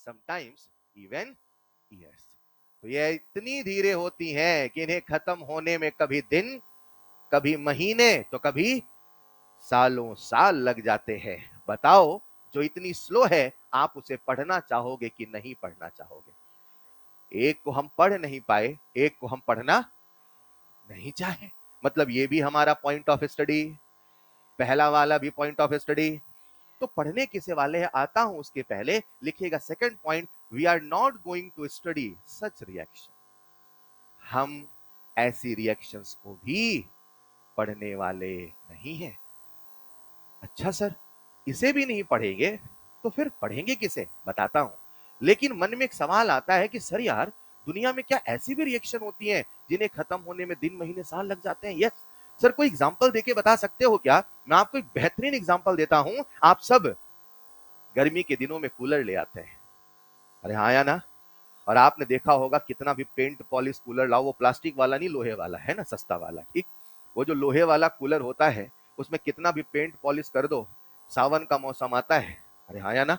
Sometimes even years. तो ये इतनी धीरे होती हैं कि इन्हें खत्म होने में कभी दिन, कभी महीने, तो कभी सालों साल लग जाते हैं। बताओ, जो इतनी स्लो है, आप उसे पढ़ना चाहोगे कि नहीं पढ़ना चाहोगे? एक को हम पढ़ नहीं पाए, एक को हम पढ़ना नहीं चाहे, मतलब ये भी हमारा पॉइंट ऑफ स्टडी, पहला वाला भी पॉइंट ऑफ स्टडी। तो पढ़ने किसे वाले हैं, आता हूं उसके पहले लिखिएगा second point, we are not going to study such reaction. हम ऐसी रिएक्शंस को भी पढ़ने वाले नहीं हैं। अच्छा सर, इसे भी नहीं पढ़ेंगे तो फिर पढ़ेंगे किसे? बताता हूं। लेकिन मन में एक सवाल आता है कि सर यार, दुनिया में क्या ऐसी भी रिएक्शन होती हैं जिन्हें खत्म होने में दिन, महीने, साल लग जाते हैं? यस सर, कोई एग्जांपल देके बता सकते हो क्या? मैं आपको एक बेहतरीन एग्जांपल देता हूं। आप सब गर्मी के दिनों में कूलर ले आते हैं, अरे हाँ या ना? और आपने देखा होगा कितना भी पेंट पॉलिश कूलर लाओ, वो प्लास्टिक वाला नहीं, लोहे वाला है ना, सस्ता वाला, ठीक? वो जो लोहे वाला कूलर होता है, उसमें कितना भी पेंट पॉलिश कर दो, सावन का मौसम आता है, अरे हाँ या ना?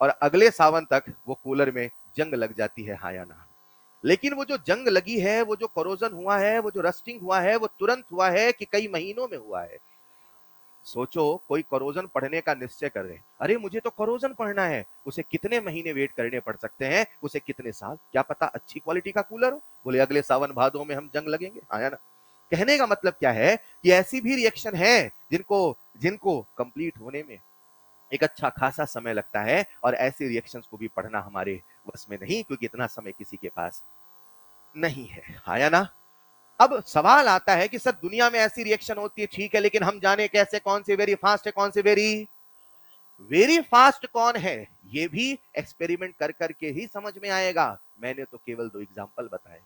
और अगले सावन तक वो कूलर में जंग लग जाती है, हाँ या ना? लेकिन वो जो जंग लगी है, वो जो कोरोजन हुआ है, वो जो रस्टिंग हुआ है, वो तुरंत हुआ है कि कई महीनों में हुआ है? सोचो, कोई कोरोजन पढ़ने का निश्चय कर रहे, अरे मुझे तो कोरोजन पढ़ना है, उसे कितने महीने वेट करने पड़ सकते हैं, उसे कितने साल, क्या पता अच्छी क्वालिटी का कूलर हो, बोले अगले सावन भादों में हम जंग लगेंगे, आया ना? कहने का मतलब क्या है कि ऐसी भी रिएक्शन है जिनको जिनको कंप्लीट होने में एक अच्छा खासा समय लगता है, और ऐसे रिएक्शंस को भी पढ़ना हमारे बस में नहीं, क्योंकि इतना समय किसी के पास नहीं है, आया ना? अब सवाल आता है कि सर दुनिया में ऐसी रिएक्शन होती है, ठीक है, लेकिन हम जाने कैसे, कौन सी वेरी फास्ट है, कौन सी वेरी वेरी फास्ट कौन है? ये भी एक्सपेरिमेंट कर करके ही समझ में आएगा। मैंने तो केवल दो एग्जांपल बताए।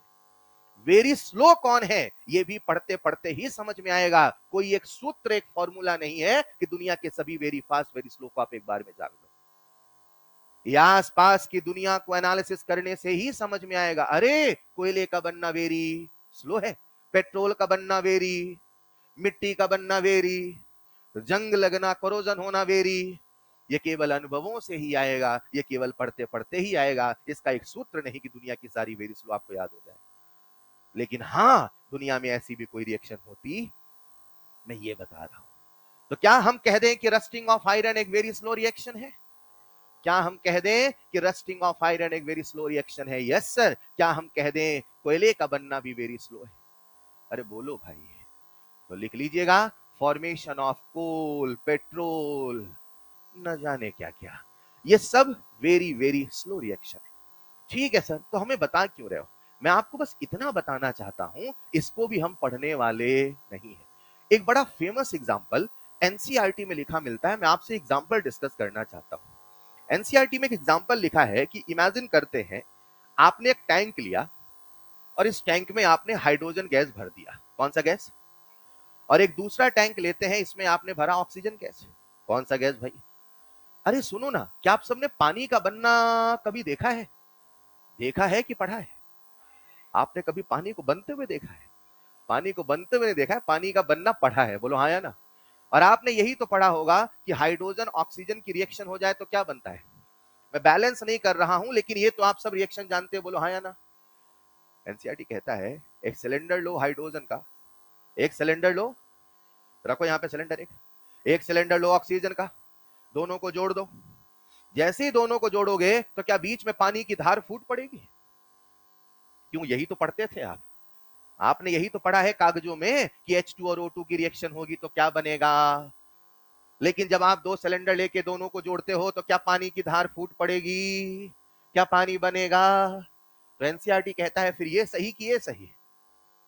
वेरी स्लो कौन है, ये भी पढ़ते पढ़ते ही समझ में आएगा। कोई एक सूत्र, एक फॉर्मूला नहीं है कि दुनिया के सभी वेरी फास्ट, वेरी स्लो को आप एक बार में जान लो। या आसपास की दुनिया को एनालिसिस करने से ही समझ में आएगा, अरे कोयले का बनना वेरी स्लो है, पेट्रोल का बनना वेरी, मिट्टी का बनना वेरी, जंग लगना, कोरोजन होना वेरी, ये केवल अनुभवों से ही आएगा, ये केवल पढ़ते पढ़ते ही आएगा। इसका एक सूत्र नहीं कि दुनिया की सारी वेरी स्लो आपको याद हो जाए। लेकिन हाँ, दुनिया में ऐसी भी कोई रिएक्शन होती, मैं ये बता रहा हूं। तो क्या हम कह दें कि रस्टिंग ऑफ आयरन एक वेरी स्लो रिएक्शन है? क्या हम कह दें कि रस्टिंग ऑफ आयरन एक वेरी स्लो रिएक्शन है? Yes sir. क्या हम कह दें कोयले का बनना भी वेरी स्लो है? अरे बोलो भाई। तो लिख लीजिएगा, फॉर्मेशन ऑफ कोल, पेट्रोल, न जाने क्या क्या, ये सब वेरी वेरी स्लो रिएक्शन है। ठीक है सर, तो हमें बता क्यों रहे हो? मैं आपको बस इतना बताना चाहता हूं, इसको भी हम पढ़ने वाले नहीं है। एक बड़ा फेमस एग्जांपल एनसीईआरटी में लिखा मिलता है, मैं आपसे एग्जांपल डिस्कस करना चाहता हूं। एनसीईआरटी में एक एग्जांपल लिखा है कि इमेजिन करते हैं, आपने एक टैंक लिया और इस टैंक में आपने हाइड्रोजन गैस भर दिया, कौन सा गैस? और एक दूसरा टैंक लेते हैं, इसमें आपने भरा ऑक्सीजन गैस, कौन सा गैस भाई? अरे सुनो ना, क्या आप सबने पानी का बनना कभी देखा है? देखा है कि पढ़ा है? आपने कभी पानी को बनते हुए देखा है? पानी को बनते हुए नहीं देखा है, पानी का बनना पढ़ा है, बोलो हाँ या ना? और आपने यही तो पढ़ा होगा कि हाइड्रोजन ऑक्सीजन की रिएक्शन हो जाए तो क्या बनता है। मैं बैलेंस नहीं कर रहा हूं, लेकिन ये तो आप सब रिएक्शन जानते हो, बोलो हाँ या ना? एनसीईआरटी कहता है, एक सिलेंडर लो हाइड्रोजन का, एक सिलेंडर लो, रखो यहां पे सिलेंडर, एक सिलेंडर लो ऑक्सीजन का, दोनों को जोड़ दो। जैसे ही दोनों को जोड़ोगे तो क्या बीच में पानी की धार फूट पड़ेगी? क्यों, यही तो पढ़ते थे आप। आपने यही तो पढ़ा है कागजों में कि H2 और O2 की रिएक्शन होगी तो क्या बनेगा। लेकिन जब आप दो सिलेंडर लेके दोनों को जोड़ते हो तो क्या पानी की धार फूट पड़ेगी? क्या पानी बनेगा? तो एनसीईआरटी कहता है फिर ये सही कि ये सही?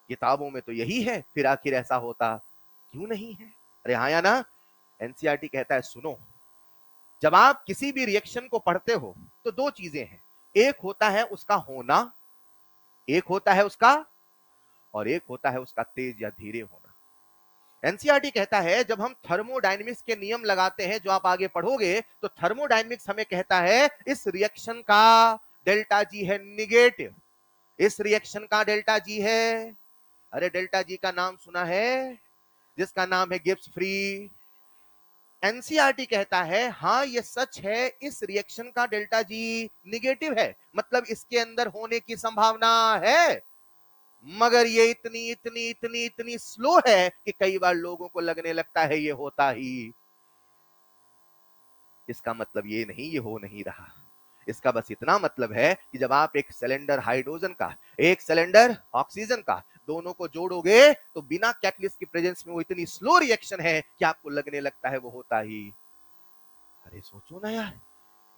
किताबों में तो यही है, फिर आखिर ऐसा होता क्यों नहीं है? अरे हाँ या ना? एनसीईआरटी कहता है सुनो, जब आप किसी भी रिएक्शन को पढ़ते हो तो दो चीजें हैं, एक होता है उसका होना, एक होता है उसका, और एक होता है उसका तेज या धीरे होना। एनसीईआरटी कहता है जब हम थर्मोडायनेमिक्स के नियम लगाते हैं, जो आप आगे पढ़ोगे, तो थर्मोडायनेमिक्स हमें कहता है इस रिएक्शन का डेल्टा जी है निगेटिव, इस रिएक्शन का डेल्टा जी है, अरे डेल्टा जी का नाम सुना है, जिसका नाम है गिब्स फ्री एनसीईआरटी कहता है हाँ ये सच है, इस रिएक्शन का डेल्टा जी निगेटिव है, मतलब इसके अंदर होने की संभावना है, मगर ये इतनी इतनी इतनी इतनी स्लो है कि कई बार लोगों को लगने लगता है ये होता ही। इसका मतलब ये नहीं ये हो नहीं रहा, इसका बस इतना मतलब है कि जब आप एक सिलेंडर हाइड्रोजन का, एक सिलेंडर ऑक्सीजन का, दोनों को जोड़ोगे तो बिना कैटलिस्ट की प्रेजेंस में वो इतनी स्लो रिएक्शन है कि आपको लगने लगता है वो होता ही। अरे सोचो ना यार,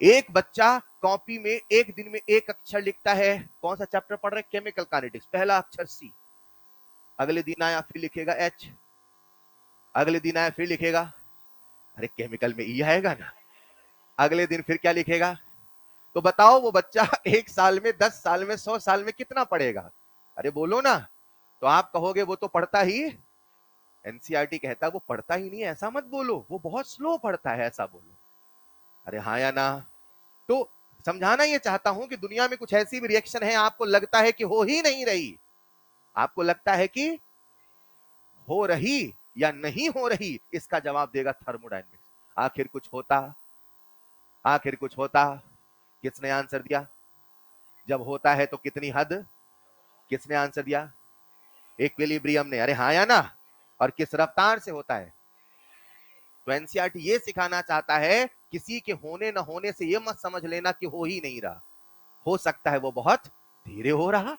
एक बच्चा कॉपी में एक दिन में एक अक्षर लिखता है, कौन सा चैप्टर पढ़ रहे हैं, केमिकल काइनेटिक्स, पहला अक्षर सी, अगले दिन आया फिर लिखेगा एच, अगले दिन आया फिर लिखेगा, अरे केमिकल में ई आएगा ना, अगले दिन फिर क्या लिखेगा। तो बताओ वो बच्चा एक साल में, 10 साल में, 100 साल में कितना पढ़ेगा? अरे बोलो ना। तो आप कहोगे वो तो पढ़ता ही, एनसीईआरटी कहता है वो पढ़ता ही नहीं है, ऐसा मत बोलो, वो बहुत स्लो पढ़ता है, ऐसा बोलो। अरे हाँ या ना? तो समझाना ये चाहता हूं कि दुनिया में कुछ ऐसी भी रिएक्शन है आपको लगता है कि हो ही नहीं रही, आपको लगता है कि हो रही या नहीं हो रही, इसका जवाब देगा थर्मोडायनेमिक्स। आखिर कुछ होता, आखिर कुछ होता, किसने आंसर दिया? जब होता है तो कितनी हद, किसने आंसर दिया? इक्विलिब्रियम ने। अरे हाँ या ना? और किस रफ्तार से होता है? तो एनसीईआरटी ये सिखाना चाहता है किसी के होने न होने से ये मत समझ लेना कि हो ही नहीं रहा, हो सकता है वो बहुत धीरे हो रहा।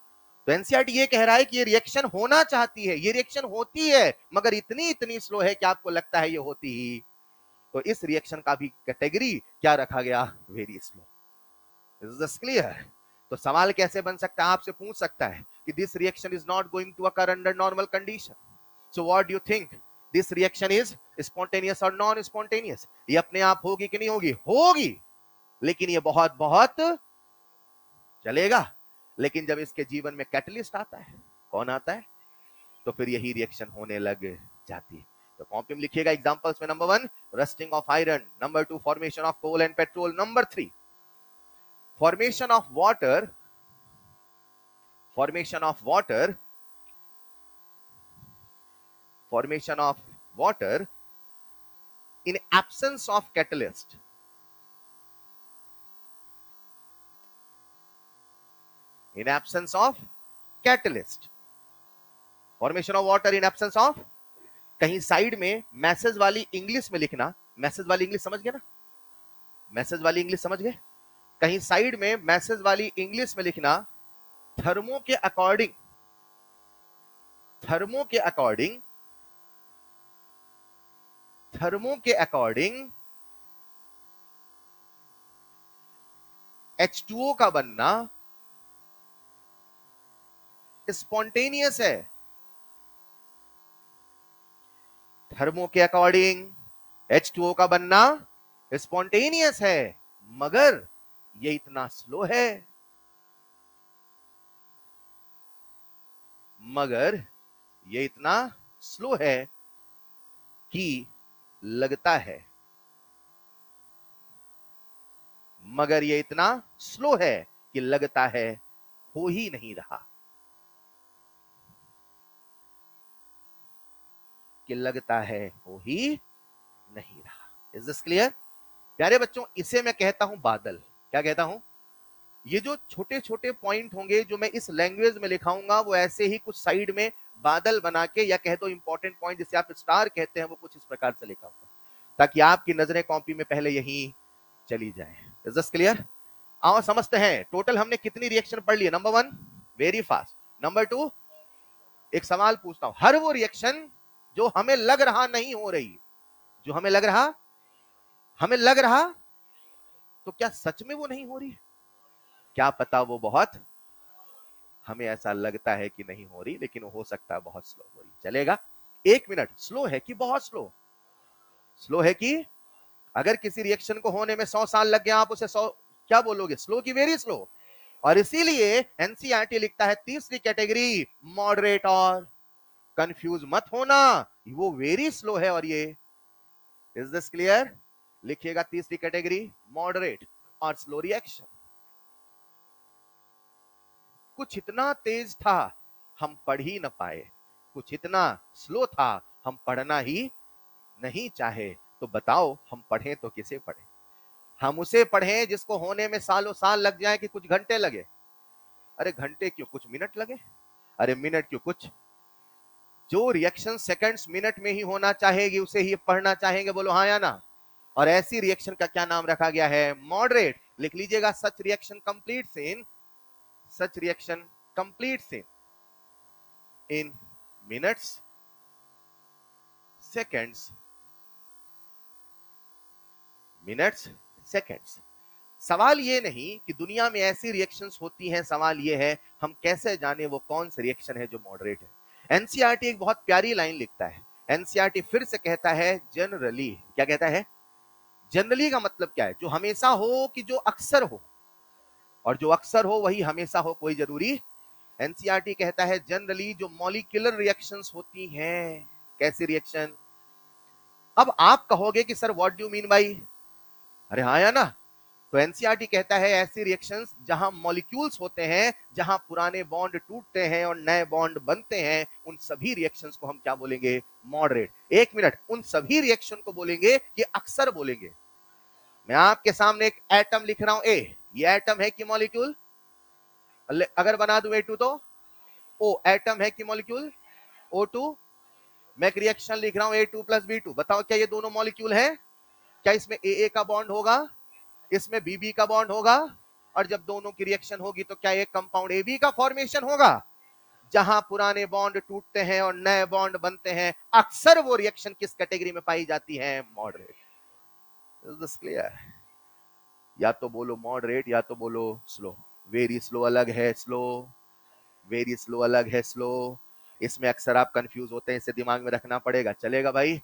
तो एनसीईआरटी ये कह रहा है कि ये रिएक्शन होना चाहती है, ये रिएक्शन होती है, मगर इतनी इतनी स्लो है कि आपको लगता है ये होती ही। तो इस रिएक्शन का भी कैटेगरी क्या रखा गया? Very slow. Is this clear? तो सवाल कैसे बन सकता है, आपसे पूछ सकता है कि this reaction is not going to occur under normal condition, so what do you think, this reaction is spontaneous और नॉन स्पॉन्टेनियस? ये अपने आप होगी कि नहीं होगी? होगी, लेकिन ये बहुत बहुत चलेगा। लेकिन जब इसके जीवन में कैटलिस्ट आता है, कौन आता है, तो फिर यही रिएक्शन होने लग जाती है। तो कॉपी में लिखिएगा एग्जांपल्स में, number 1 rusting of iron, number 2 formation of coal and petrol, number 3 formation of water, formation of water, formation of water in absence of catalyst, in absence of catalyst, formation of water in absence of, कहीं side में message वाली English में लिखना, message वाली English समझ गए ना, message वाली इंग्लिश समझ गए, कहीं साइड में मैसेज वाली इंग्लिश में लिखना थर्मो के अकॉर्डिंग, थर्मो के अकॉर्डिंग, थर्मो के अकॉर्डिंग H2O का बनना स्पॉन्टेनियस है, थर्मो के अकॉर्डिंग H2O का बनना स्पॉन्टेनियस है, मगर ये इतना स्लो है, मगर ये इतना स्लो है कि लगता है, मगर ये इतना स्लो है कि लगता है हो ही नहीं रहा, कि लगता है हो ही नहीं रहा। Is this clear? प्यारे बच्चों, इसे मैं कहता हूं बादल। क्या कहता हूं? ये जो छोटे छोटे पॉइंट होंगे जो मैं इस लैंग्वेज में लिखाऊंगा, वो ऐसे ही कुछ साइड में बादल बना के, या कह दो इंपॉर्टेंट पॉइंट जिसे आप स्टार कहते हैं, वो कुछ इस प्रकार से लिखा होगा, ताकि आपकी नजरें कॉपी में पहले यही चली जाए। Is this clear? आओ समझते हैं, टोटल हमने कितनी रिएक्शन पढ़ ली। नंबर 1 वेरी फास्ट, नंबर 2 एक सवाल पूछता हूं, हर वो रिएक्शन जो हमें लग रहा नहीं हो रही, जो हमें लग रहा, हमें लग रहा, तो क्या सच में वो नहीं हो रही? क्या पता वो बहुत, हमें ऐसा लगता है कि नहीं हो रही, लेकिन हो सकता है बहुत स्लो हो रही। चलेगा? 1 मिनट, स्लो है कि बहुत स्लो? स्लो है कि, अगर किसी रिएक्शन को होने में 100 साल लग गया, आप उसे 100 क्या बोलोगे, स्लो की वेरी स्लो? और इसीलिए एनसीईआरटी लिखता है तीसरी कैटेगरी मॉडरेट और, कंफ्यूज मत होना, वो वेरी स्लो है और ये, इज दिस क्लियर? लिखिएगा तीसरी कैटेगरी मॉडरेट और स्लो रिएक्शन। कुछ इतना तेज था हम पढ़ ही न पाए, कुछ इतना स्लो था हम पढ़ना ही नहीं चाहे, तो बताओ हम पढ़ें तो किसे पढ़ें? हम उसे पढ़ें जिसको होने में सालों साल लग जाए कि कुछ घंटे लगे? अरे घंटे क्यों, कुछ मिनट लगे। अरे मिनट क्यों, कुछ, जो रिएक्शन सेकंड्स मिनट में ही होना चाहेगी उसे ही पढ़ना चाहेंगे, बोलो हाँ या ना? और ऐसी रिएक्शन का क्या नाम रखा गया है? मॉडरेट। लिख लीजिएगा, सच रिएक्शन कंप्लीट्स इन, सच रिएक्शन कंप्लीट्स इन मिनट्स, सेकंड्स, मिनट्स, सेकंड्स। सवाल ये नहीं कि दुनिया में ऐसी रिएक्शंस होती हैं, सवाल ये है हम कैसे जाने वो कौन सी रिएक्शन है जो मॉडरेट है। एनसीईआरटी एक बहुत प्यारी लाइन लिखता है। एनसीईआरटी फिर से कहता है जनरली, क्या कहता है? जनरली का मतलब क्या है? जो हमेशा हो कि जो अक्सर हो, और जो अक्सर हो वही हमेशा हो, कोई जरूरी। एनसीईआरटी कहता है जनरली जो मॉलिक्यूलर रिएक्शंस होती हैं, कैसी रिएक्शन? अब आप कहोगे कि sir what do mean by, अरे हाँ या ना? तो एनसीईआरटी कहता है ऐसी रिएक्शंस जहां मॉलिक्यूल्स होते हैं, जहां पुराने बॉन्ड टूटते हैं और नए बॉन्ड बनते हैं, उन सभी रिएक्शंस को हम क्या बोलेंगे? मॉडरेट। एक मिनट, उन सभी रिएक्शन को बोलेंगे कि अक्सर बोलेंगे? मैं आपके सामने एक एटम लिख रहा हूं, ए, ये एटम है कि मॉलिक्यूल? अगर बना दूं A2 तो ओ, एटम है कि मॉलिक्यूल? O2। मैं एक रिएक्शन लिख रहा हूं A2 प्लस B2, बताओ क्या ये दोनों मॉलिक्यूल हैं? क्या इसमें AA का बॉन्ड होगा, इसमें BB का बॉन्ड होगा? और जब दोनों की रिएक्शन होगी तो क्या एक कंपाउंड AB का फॉर्मेशन होगा? जहां पुराने बॉन्ड टूटते हैं और नए बॉन्ड बनते हैं, अक्सर वो रिएक्शन किस कैटेगरी में पाई जाती है? मॉडरेट। Is this clear? या तो बोलो मॉडरेट या तो बोलो स्लो। वेरी स्लो अलग है स्लो, वेरी स्लो अलग है स्लो। इसमें अक्सर आप कंफ्यूज होते हैं, इसे दिमाग में रखना पड़ेगा, चलेगा भाई?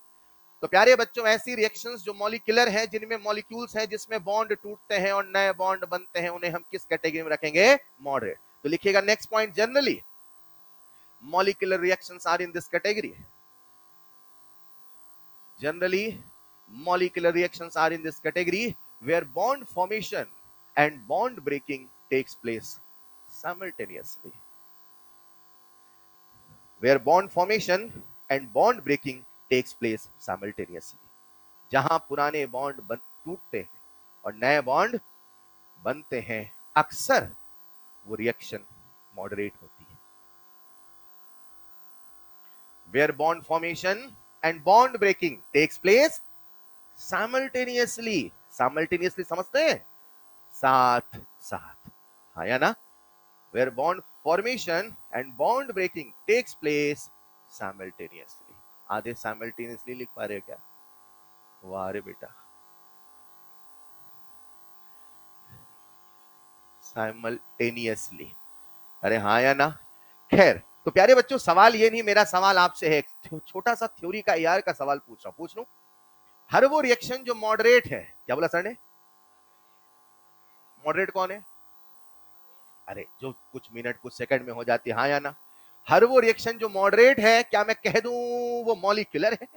तो प्यारे बच्चों, ऐसी रिएक्शंस जो मॉलिक्यूलर हैं, जिनमें मॉलिक्यूल्स हैं, जिसमें बॉन्ड टूटते हैं और नए बॉन्ड बनते हैं, उन्हें हम किस कैटेगरी में रखेंगे? मॉडरेट। तो लिखिएगा next point, generally molecular reactions are in this category. Generally molecular reactions are in this category where bond formation and bond breaking takes place simultaneously. Where bond formation and bond breaking takes place simultaneously. जहां पुराने bond टूटते हैं और नए bond बनते हैं, अक्सर वो रिएक्शन मॉडरेट होती है। Where bond formation and bond breaking takes place simultaneously. Simultaneously समझते हैं? साथ साथ, हाँ या ना? Where bond formation and bond breaking takes place simultaneously. आधे simultaneously लिख पा रहे हो क्या? वाह रे बेटा, simultaneously, अरे हाँ या ना? खैर, तो प्यारे बच्चों, सवाल ये नहीं, मेरा सवाल आपसे है, छोटा सा थ्योरी का यार का सवाल पूछ रहा हूं, पूछ लूं? हर वो रिएक्शन जो मॉडरेट है, क्या बोला सर ने? मॉडरेट कौन है? अरे जो कुछ मिनट कुछ सेकंड में हो जाती है, हाँ या ना? हर वो रिएक्शन जो मॉडरेट है, क्या मैं कह दूं वो मॉलिक्यूलर है?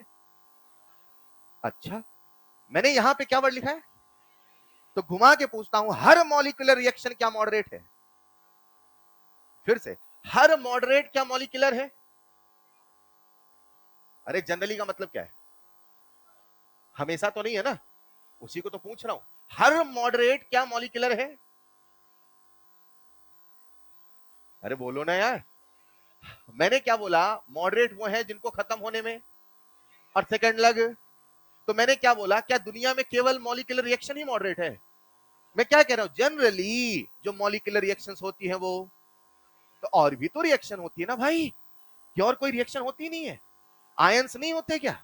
अच्छा, मैंने यहां पे क्या वर्ड लिखा है? तो घुमा के पूछता हूं, हर मॉलिक्यूलर रिएक्शन क्या मॉडरेट है? फिर से, हर मॉडरेट क्या मॉलिक्यूलर है? अरे जनरली का मतलब क्या है? हमेशा तो नहीं है ना, उसी को तो पूछ रहा हूं। हर मॉडरेट क्या मॉलिक्यूलर है? अरे बोलो ना यार। मैंने क्या बोला? मॉडरेट वो है जिनको खत्म होने में और सेकंड लग। तो मैंने क्या बोला? क्या दुनिया में केवल मॉलिक्यूलर रिएक्शन ही मॉडरेट है? मैं क्या कह रहा हूं, जनरली जो मॉलिक्यूलर रिएक्शंस होती हैं वो, तो और भी तो रिएक्शन होती है ना भाई, क्या और कोई रिएक्शन होती नहीं है? आयंस नहीं होते क्या?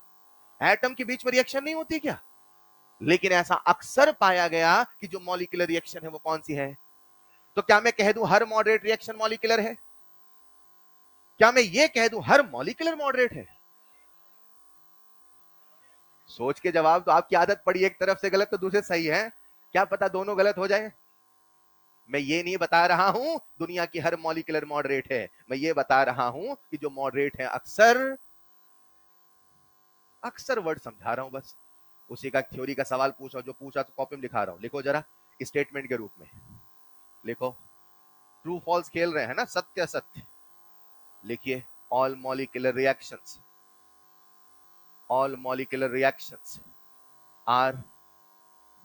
एटम के बीच में रिएक्शन नहीं होती क्या? लेकिन ऐसा अक्सर पाया गया कि जो मॉलिक्यूलर रिएक्शन है वो कौन सी है? तो क्या मैं कह दूं हर मॉडरेट रिएक्शन मॉलिक्यूलर है? क्या मैं ये कह दूं हर मॉलिक्यूलर मॉडरेट है? सोच के जवाब, तो आपकी आदत पड़ी एक तरफ से गलत तो दूसरे सही है, क्या पता दोनों गलत हो जाए। मैं ये नहीं बता रहा हूं दुनिया की हर मॉलिक्यूलर मॉडरेट है, मैं ये बता रहा हूं कि जो मॉडरेट है अक्सर, अक्सर वर्ड समझा रहा हूं बस। उसी का थ्योरी का सवाल पूछा, जो पूछा तो कॉपी में लिखा रहा हूं, लिखो जरा स्टेटमेंट के रूप में लिखो। ट्रू फॉल्स खेल रहे हैं ना, सत्य असत्य लिखिए। All molecular reactions, all molecular reactions are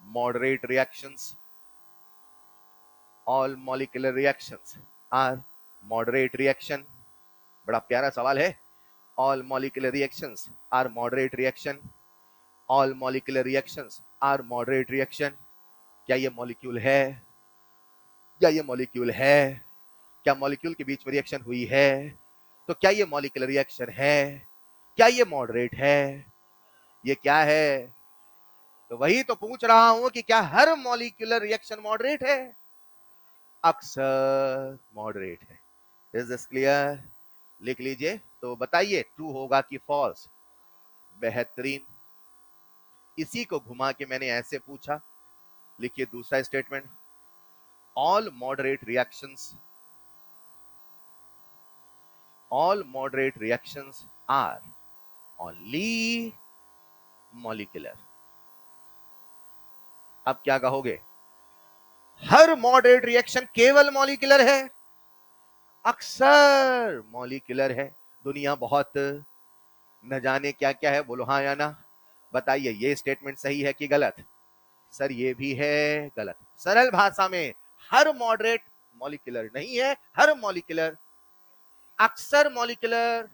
moderate reactions. All molecular reactions are moderate reaction. बड़ा प्यारा सवाल है. All molecular reactions are moderate reaction. All molecular reactions are moderate reaction. क्या ये मॉलिक्यूल है? क्या ये मॉलिक्यूल है? क्या मॉलिक्यूल के बीच में रिएक्शन हुई है? तो क्या ये मॉलिक्यूलर रिएक्शन है? क्या ये मॉडरेट है? ये क्या है? तो वही तो पूछ रहा हूं कि क्या हर मॉलिक्यूलर रिएक्शन मॉडरेट है? अक्सर मॉडरेट है. Is this clear? लिख लीजिए. तो बताइए ट्रू होगा कि फॉल्स? बेहतरीन. इसी को घुमा के मैंने ऐसे पूछा. लिखिए दूसरा statement. All moderate reactions are only molecular. अब क्या कहोगे? हर मॉडरेट रिएक्शन केवल मॉलिक्यूलर है? अक्सर मॉलिक्यूलर है. दुनिया बहुत न जाने क्या क्या है. बोलो हाँ या ना. बताइए ये स्टेटमेंट सही है कि गलत? सर ये भी है गलत. सरल भाषा में हर मॉडरेट मॉलिक्यूलर नहीं है. हर मॉलिक्यूलर अक्सर मॉलिक्यूलर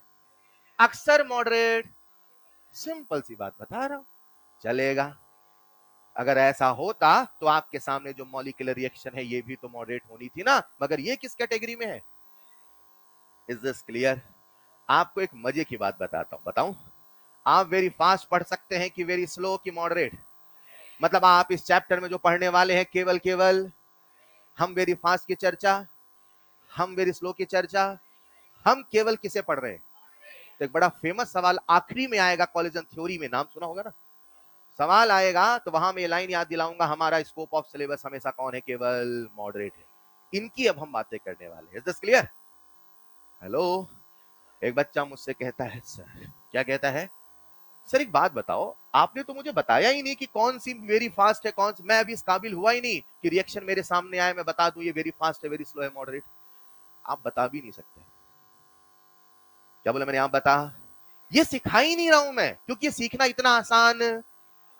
अक्सर मॉडरेट. सिंपल सी बात बता रहा हूं. चलेगा. अगर ऐसा होता तो आपके सामने जो मॉलिक्यूलर रिएक्शन है ये भी तो मॉडरेट होनी थी ना. मगर ये किस कैटेगरी में है? Is this clear? आपको एक मजे की बात बताता हूं. बताऊं? आप वेरी फास्ट पढ़ सकते हैं कि वेरी स्लो की मॉडरेट? मतलब आप इस चैप्टर में जो पढ़ने वाले हैं केवल हम वेरी फास्ट की चर्चा, हम वेरी स्लो की चर्चा, हम केवल किसे पढ़ रहे हैं? तो एक बड़ा फेमस सवाल आखिरी में आएगा कॉलेजन थ्योरी में. नाम सुना होगा ना. सवाल आएगा तो वहां मैं लाइन याद दिलाऊंगा. हमारा स्कोप ऑफ सिलेबस हमेशा कौन है? केवल मॉडरेट है. इनकी अब हम बातें करने वाले हैं. Is this clear? हेलो. एक बच्चा मुझसे कहता है सर. क्या कहता है? सर एक बात बताओ, आपने तो मुझे बताया ही नहीं कि कौन सी वेरी फास्ट है कौन सी. मैं अभी इस काबिल हुआ ही नहीं कि रिएक्शन मेरे सामने आए मैं बता दूं ये वेरी फास्ट है वेरी स्लो है मॉडरेट. आप बता भी नहीं सकते. क्या बोला मैंने? आप बता. ये सिखा ही नहीं रहा हूं मैं क्योंकि ये सीखना इतना आसान.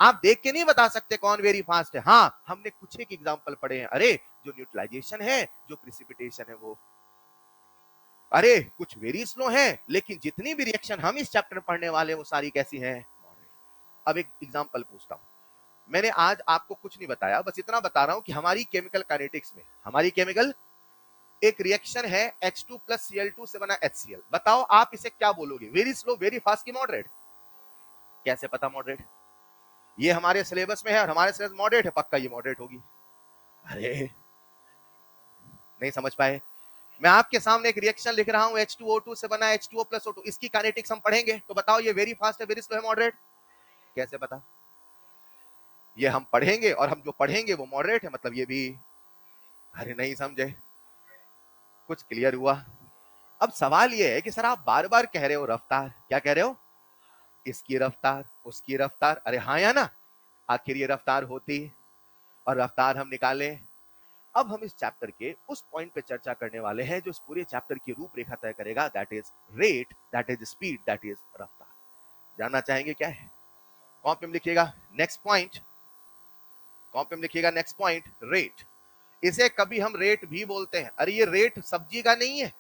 आप देख के नहीं बता सकते कौन वेरी फास्ट है. हाँ हमने कुछ एक एग्जांपल पढ़े हैं. अरे जो न्यूट्रलाइजेशन है जो प्रिसिपिटेशन है वो. अरे कुछ वेरी स्लो है लेकिन जितनी भी रिएक्शन हम इस चैप्टर में पढ़ने वाले हैं वो सारी कैसी हैं? अब एक एग्जांपल पूछता हूं. मैंने आज आपको कुछ नहीं बताया. बस इतना बता रहा हूं कि हमारी केमिकल काइनेटिक्स में हमारी केमिकल एक रिएक्शन है H2 प्लस Cl2 से बना HCl. बताओ आप इसे क्या बोलोगे? वेरी स्लो वेरी फास्ट की मॉडरेट? कैसे पता मॉडरेट? ये हमारे सिलेबस में है और हमारे सिलेबस मॉडरेट है. पक्का ये मॉडरेट होगी. अरे नहीं समझ पाए. मैं आपके सामने एक रिएक्शन लिख रहा हूं H2O2 से बना H2O प्लस O2. इसकी काइनेटिक्स हम पढ़ेंगे तो बताओ ये वेरी फास्ट है वेरी स्लो है मॉडरेट? कैसे पता? ये हम पढ़ेंगे और हम जो पढ़ेंगे वो मॉडरेट है. मतलब ये भी. अरे नहीं समझे. कुछ क्लियर हुआ? अब सवाल ये है कि सर आप बार बार कह रहे हो रफ्तार. क्या कह रहे हो? इसकी रफ्तार उसकी रफ्तार. अरे हाँ या ना. आखिर ये रफ्तार होती और रफ्तार हम निकालें. अब हम इस चैप्टर के उस पॉइंट पे चर्चा करने वाले हैं जो इस पूरे चैप्टर की रूपरेखा तय करेगा. That is rate, that is speed, that is रफ्तार. जानना चाहेंगे क्या है? कॉपी में लिखिएगा नेक्स्ट पॉइंट. कॉपी में लिखिएगा नेक्स्ट पॉइंट रेट. इसे कभी हम रेट भी बोलते हैं. अरे ये रेट सब्जी का नहीं है.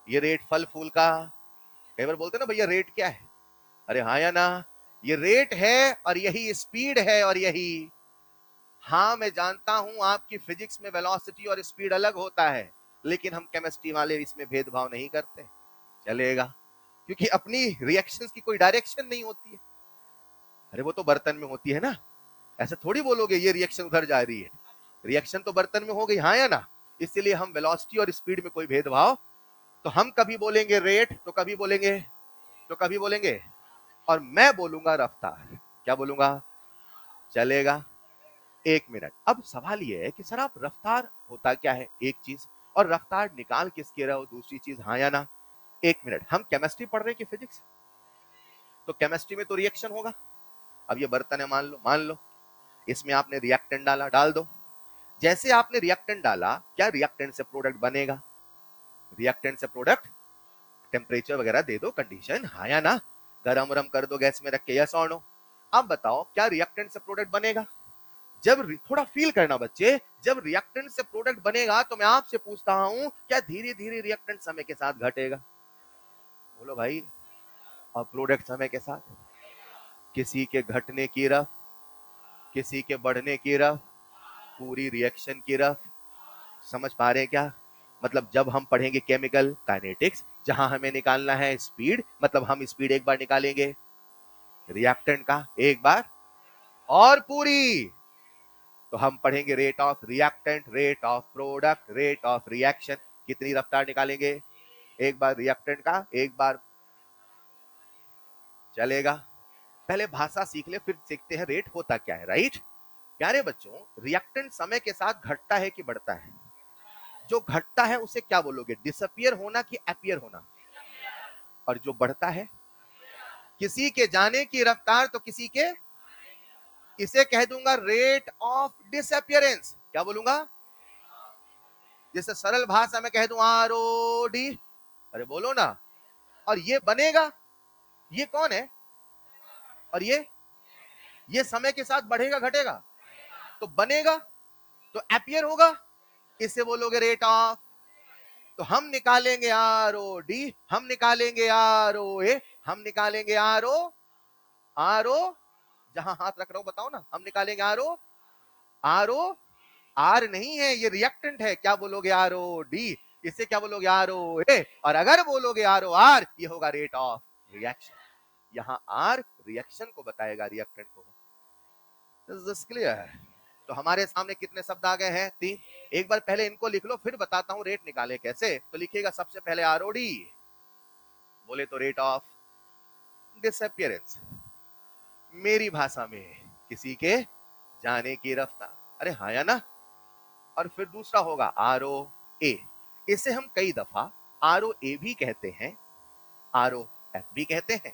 ये रेट फल फूल का. कई बार बोलते हैं ना भैया रेट क्या है? अरे हाँ या ना. ये रेट है और यही स्पीड है और यही. हाँ मैं जानता हूं आपकी फिजिक्स में वेलोसिटी और स्पीड अलग होता है लेकिन हम केमिस्ट्री वाले इसमें भेदभाव नहीं करते. चलेगा. क्योंकि अपनी रिएक्शंस की कोई डायरेक्शन नहीं होती है. अरे वो तो बर्तन में होती है ना. ऐसे थोड़ी बोलोगे ये रिएक्शन उधर जा रही है. रिएक्शन तो बर्तन में हो गई. हाँ या ना. इसलिए हम वेलोसिटी और स्पीड में कोई भेदभाव. तो हम कभी बोलेंगे रेट तो कभी बोलेंगे और मैं बोलूंगा रफ्तार. क्या बोलूंगा? चलेगा. एक मिनट. अब सवाल यह है कि सर आप रफ्तार होता क्या है एक चीज और रफ्तार निकाल किसके रहे हो दूसरी चीज. हाँ या ना. एक मिनट. हम केमिस्ट्री पढ़ रहे हैं कि फिजिक्स? तो केमिस्ट्री में तो रिएक्शन होगा. अब ये बर्तन है मान लो इसमें आपने रिएक्टेंट डाला. डाल दो. जैसे आपने रिएक्टेंट डाला क्या रिएक्टेंट से प्रोडक्ट बनेगा? रिएक्टेंट से प्रोडक्ट. टेम्परेचर वगैरह दे दो कंडीशन. हाँ या ना. गरम वरम कर दो गैस में रख के. यस और नो. आप बताओ क्या रिएक्टेंट से प्रोडक्ट बनेगा? थोड़ा फील करना बच्चे, जब रिएक्टेंट से प्रोडक्ट बनेगा तो मैं आपसे पूछता हूं क्या धीरे धीरे रिएक्टेंट समय के साथ घटेगा? बोलो भाई। और प्रोडक्ट समय के साथ किसी के घटने की रफ, किसी के बढ़ने की रफ, पूरी रिएक्शन की रफ। समझ पा रहे हैं क्या? मतलब जब हम पढ़ेंगे केमिकल काइनेटिक्स, जहां हमें निकालना है स्पीड, मतलब हम स्पीड एक बार निकालेंगे रिएक्टेंट का एक बार और पूरी, तो हम पढ़ेंगे rate of reactant, rate of product, rate of reaction. कितनी रफ्तार निकालेंगे? एक बार रिएक्टेंट का एक बार। चलेगा? पहले भाषा सीख ले, फिर सीखते हैं रेट होता क्या है। राइट? प्यारे बच्चों, रिएक्टेंट समय के साथ घटता है कि बढ़ता है? जो घटता है उसे क्या बोलोगे? डिसअपियर होना कि अपीयर होना? और जो बढ़ता है? किसी के जाने की रफ्तार तो किसी के, इसे कह दूंगा रेट ऑफ डिसअपियरेंस। क्या बोलूंगा? जैसे सरल भाषा में कह दूं ROD। अरे बोलो ना। और ये बनेगा, ये कौन है? और ये समय के साथ बढ़ेगा घटेगा? तो बनेगा तो अपीयर होगा, इसे बोलोगे रेट ऑफ। तो हम निकालेंगे ROD, हम निकालेंगे ROA, हम निकालेंगे RO जहां हाथ रख रहा हूं बताओ ना, हम निकालेंगे RO R नहीं है, ये रिएक्टेंट है। क्या बोलोगे? ROD। इसे क्या बोलोगे? ROA। और अगर बोलोगे ROR, ये होगा रेट ऑफ रिएक्शन। यहां R रिएक्शन को बताएगा, रिएक्टेंट को। Is this clear? तो हमारे सामने कितने शब्द आ गए हैं? 3। एक बार पहले इनको लिख लो, फिर बताता हूं रेट निकाले कैसे। तो लिखिएगा सबसे पहले ROD, बोले तो रेट ऑफ डिसअपियरेंस, मेरी भाषा में किसी के जाने की रफ्तार। अरे हाँ या ना? और फिर दूसरा होगा ROA, इसे हम कई दफा ROA भी कहते हैं, ROF भी कहते हैं,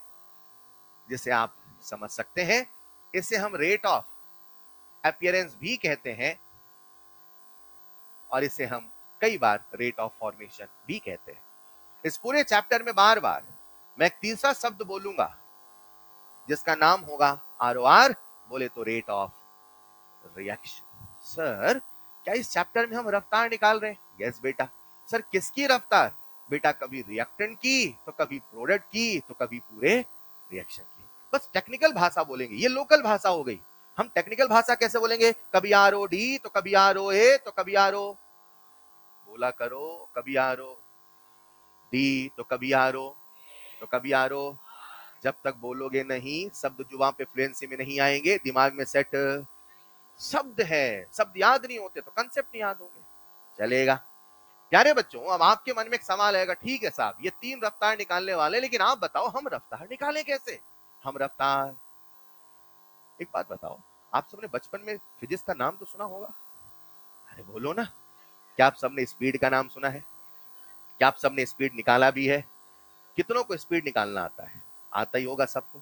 जिसे आप समझ सकते हैं। इसे हम रेट ऑफ अपीयरेंस भी कहते हैं, और इसे हम कई बार रेट ऑफ फॉर्मेशन भी कहते हैं। इस पूरे चैप्टर में बार बार मैं एक तीसरा शब्द बोलूंगा, जिसका नाम होगा ROR, बोले तो रेट ऑफ रिएक्शन। सर क्या इस चैप्टर में हम रफ्तार निकाल रहे हैं? यस बेटा। सर किसकी रफ्तार? बेटा कभी रिएक्टेंट की, तो कभी प्रोडक्ट की, तो कभी पूरे रिएक्शन की। बस टेक्निकल भाषा बोलेंगे, ये लोकल भाषा हो गई। हम टेक्निकल भाषा कैसे बोलेंगे? कभी ROD तो कभी ROA तो कभी RO, बोला करो, कभी ROD तो कभी RO तो कभी RO। जब तक बोलोगे नहीं, शब्द जुबान पे फ्लुएंसी में नहीं आएंगे, दिमाग में सेट शब्द है, शब्द याद नहीं होते तो कंसेप्ट नहीं याद होंगे। चलेगा? प्यारे बच्चों, अब आपके मन में एक सवाल आएगा, ठीक है साहब ये 3 रफ्तार निकालने वाले, लेकिन आप बताओ हम रफ्तार निकालें कैसे? हम रफ्तार, एक बात बताओ, आप सबने बचपन में फिजिक्स का नाम तो सुना होगा? अरे बोलो ना। क्या आप सबने स्पीड का नाम सुना है? क्या आप सबने स्पीड निकाला भी है? कितनों को स्पीड निकालना आता है? आता ही होगा सबको।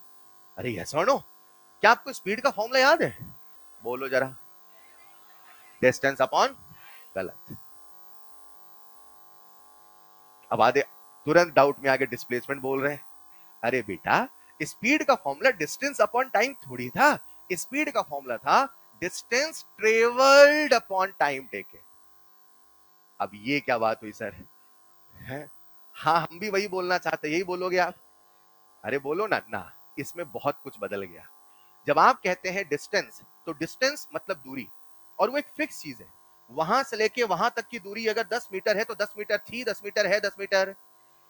अरे यस और नो? क्या आपको स्पीड का फॉर्मूला याद है? बोलो जरा। डिस्टेंस अपॉन, गलत। अब आधे तुरंत डाउट में आके डिस्प्लेसमेंट बोल रहे हैं। अरे बेटा, स्पीड का फॉर्मूला डिस्टेंस अपॉन टाइम थोड़ी था। स्पीड का फॉर्मूला था distance travelled upon time taken. अब ये क्या बात हुई सर? है? हाँ हम भी वही बोलना चाहते, यही बोलोगे आप? अरे बोलो ना ना। इसमें बहुत कुछ बदल गया। जब आप कहते हैं डिस्टेंस, तो डिस्टेंस मतलब दूरी, और वो एक फिक्स चीज है। वहां से लेके वहां तक की दूरी अगर 10 मीटर है तो 10 मीटर थी, 10 मीटर है 10 मीटर।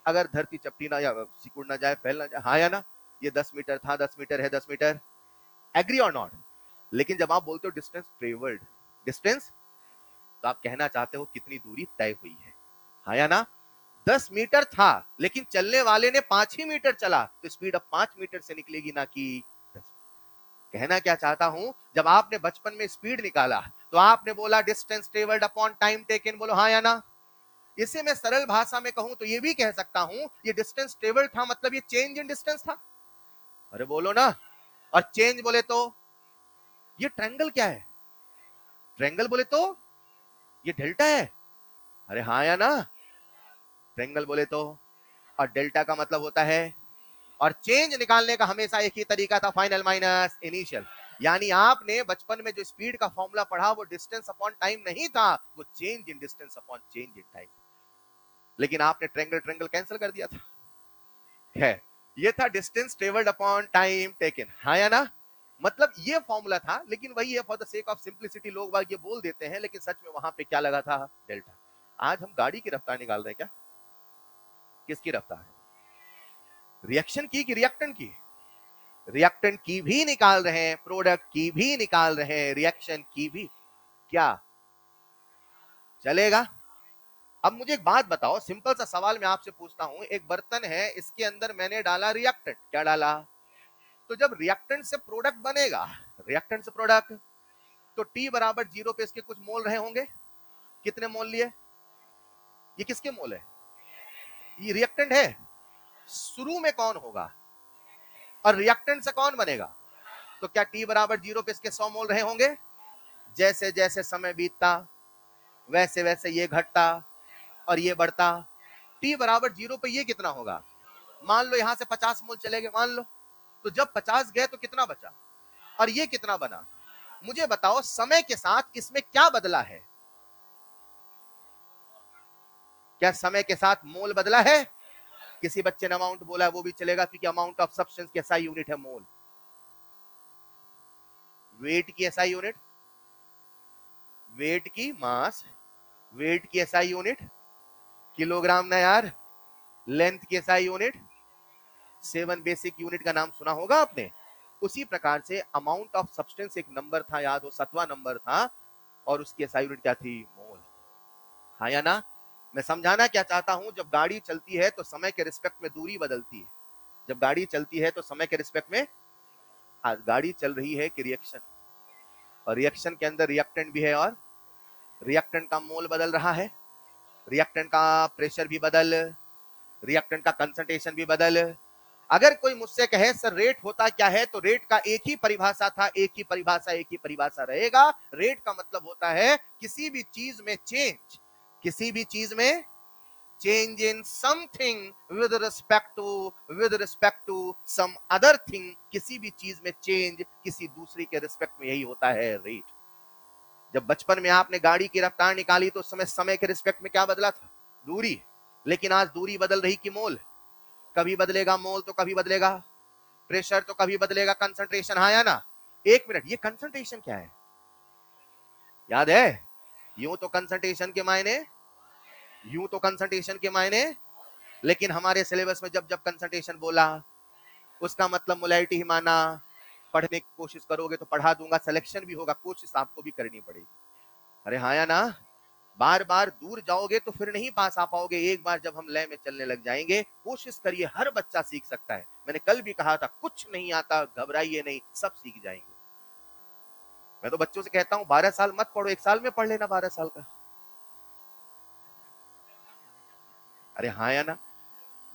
अगर धरती चपटी ना या सिकुड़ ना जाए, फैल ना जाए, हाँ या ना? ये 10 मीटर था, 10 मीटर है 10 मीटर। एग्री और नॉट? लेकिन जब आप बोलते हो डिस्टेंस ट्रेवल्ड, डिस्टेंस, तो आप कहना चाहते हो कितनी दूरी तय हुई है, हाँ या ना? 10 मीटर था, लेकिन चलने वाले ने 5 ही मीटर चला, तो स्पीड अब 5 मीटर से निकलेगी ना कि 10। कहना क्या चाहता हूं, जब आपने बचपन में स्पीड निकाला, तो आपने बोला distance travelled upon time taken. बोलो हाँ या ना? इसे मैं सरल भाषा में कहूं तो ये भी कह सकता हूं, ये डिस्टेंस ट्रेवल्ड था, मतलब ये चेंज इन डिस्टेंस था। अरे बोलो ना। और चेंज बोले तो ये ट्रायंगल क्या है? ट्रायंगल बोले तो ये डेल्टा है। अरे हाँ या ना? ट्रायंगल बोले तो, और डेल्टा का मतलब होता है और चेंज निकालने का हमेशा एक ही तरीका था, फाइनल माइनस इनिशियल। यानी आपने बचपन में जो स्पीड का फॉर्मूला पढ़ा वो डिस्टेंस अपॉन टाइम नहीं था, वो change in distance upon change in time. लेकिन आपने ट्रेंगल ट्रेंगल कैंसिल कर दिया था, है ये था distance travelled upon time taken, हाँ या ना? मतलब ये फॉर्मूला था, लेकिन वही है, for the sake of simplicity लोग बाग ये बोल देते हैं, लेकिन सच में वहां पे क्या लगा था? डेल्टा। आज हम गाड़ी की रफ्तार निकाल रहे हैं क्या? किसकी रफ्तार? रिएक्शन की कि रिएक्टेंट की? रिएक्टेंट की भी निकाल रहे हैं, प्रोडक्ट की भी निकाल रहे हैं, रिएक्शन की भी। क्या चलेगा? अब मुझे एक बात बताओ, सिंपल सा सवाल मैं आपसे पूछता हूं, एक बर्तन है, इसके अंदर मैंने डाला रिएक्टेंट, क्या डाला? तो जब रिएक्टेंट से प्रोडक्ट बनेगा, रिएक्टेंट से प्रोडक्ट, तो टी बराबर 0 पे इसके कुछ मोल रहे होंगे। कितने मोल लिए? ये किसके मोल है? ये रिएक्टेंट है। शुरू में कौन होगा और रिएक्टेंट से कौन बनेगा? तो क्या टी बराबर 0 पे इसके 100 मोल रहे होंगे? जैसे जैसे समय बीतता वैसे वैसे ये घटता और ये बढ़ता। टी बराबर 0 पे ये कितना होगा? मान लो यहां से 50 मोल चले गए, मान लो, तो जब 50 गए तो कितना बचा और ये कितना बना? मुझे बताओ समय के साथ इसमें क्या बदला है? क्या समय के साथ मोल बदला है? किसी बच्चे ने अमाउंट बोला है, वो भी चलेगा, क्योंकि अमाउंट ऑफ सब्सटेंस की एसआई यूनिट है मोल। वेट की एसआई यूनिट, वेट की मास, वेट की एसआई यूनिट किलोग्राम ना यार। लेंथ की एसआई यूनिट 7 बेसिक यूनिट का नाम सुना होगा आपने। उसी प्रकार से अमाउंट ऑफ सब्सटेंस एक नंबर था, याद हो, 7वां नंबर था, और उसकी एसआई यूनिट क्या थी? मोल। हाँ या ना? मैं समझाना क्या चाहता हूं, जब गाड़ी चलती है तो समय के रिस्पेक्ट में दूरी बदलती है। जब गाड़ी चलती है तो समय के रिस्पेक्ट में, आज गाड़ी चल रही है कि रिएक्शन, और रिएक्शन के अंदर रिएक्टेंट भी है, और रिएक्टेंट का मोल बदल रहा है, रिएक्टेंट का प्रेशर भी बदल, रिएक्टेंट का कंसंट्रेशन भी बदल। अगर कोई मुझसे कहे सर रेट होता क्या है, तो रेट का एक ही परिभाषा था, एक ही परिभाषा, एक ही परिभाषा रहेगा। रेट का मतलब होता है किसी भी चीज में चेंज, किसी भी चीज में change in something with respect to some other thing. किसी भी चीज में चेंज किसी दूसरी के रिस्पेक्ट में, यही होता है रेट। जब बचपन में आपने गाड़ी की रफ्तार निकाली तो समय के रिस्पेक्ट में क्या बदला था? दूरी। लेकिन आज दूरी बदल रही कि मोल? कभी बदलेगा मोल तो कभी बदलेगा प्रेशर, तो कभी बदलेगा कंसंट्रेशन, हाँ या ना? एक मिनट, ये कंसंट्रेशन क्या है? याद है? यूं तो कंसंट्रेशन के मायने, यूं तो कंसंट्रेशन के मायने, लेकिन हमारे सिलेबस में जब जब कंसंट्रेशन बोला उसका मतलब मोलैरिटी ही माना। पढ़ने की कोशिश करोगे तो पढ़ा दूंगा, सिलेक्शन भी होगा, कोशिश आपको भी करनी पड़ेगी। अरे हाँ या ना? बार बार दूर जाओगे तो फिर नहीं पास आ पाओगे। एक बार जब हम लय में चलने लग जाएंगे, कोशिश करिए, हर बच्चा सीख सकता है। मैंने कल भी कहा था, कुछ नहीं आता, घबराइए नहीं, सब सीख जाएंगे। मैं तो बच्चों से कहता हूं 12 साल मत पढ़ो, 1 साल में पढ़ लेना 12 साल का। अरे हाँ या ना?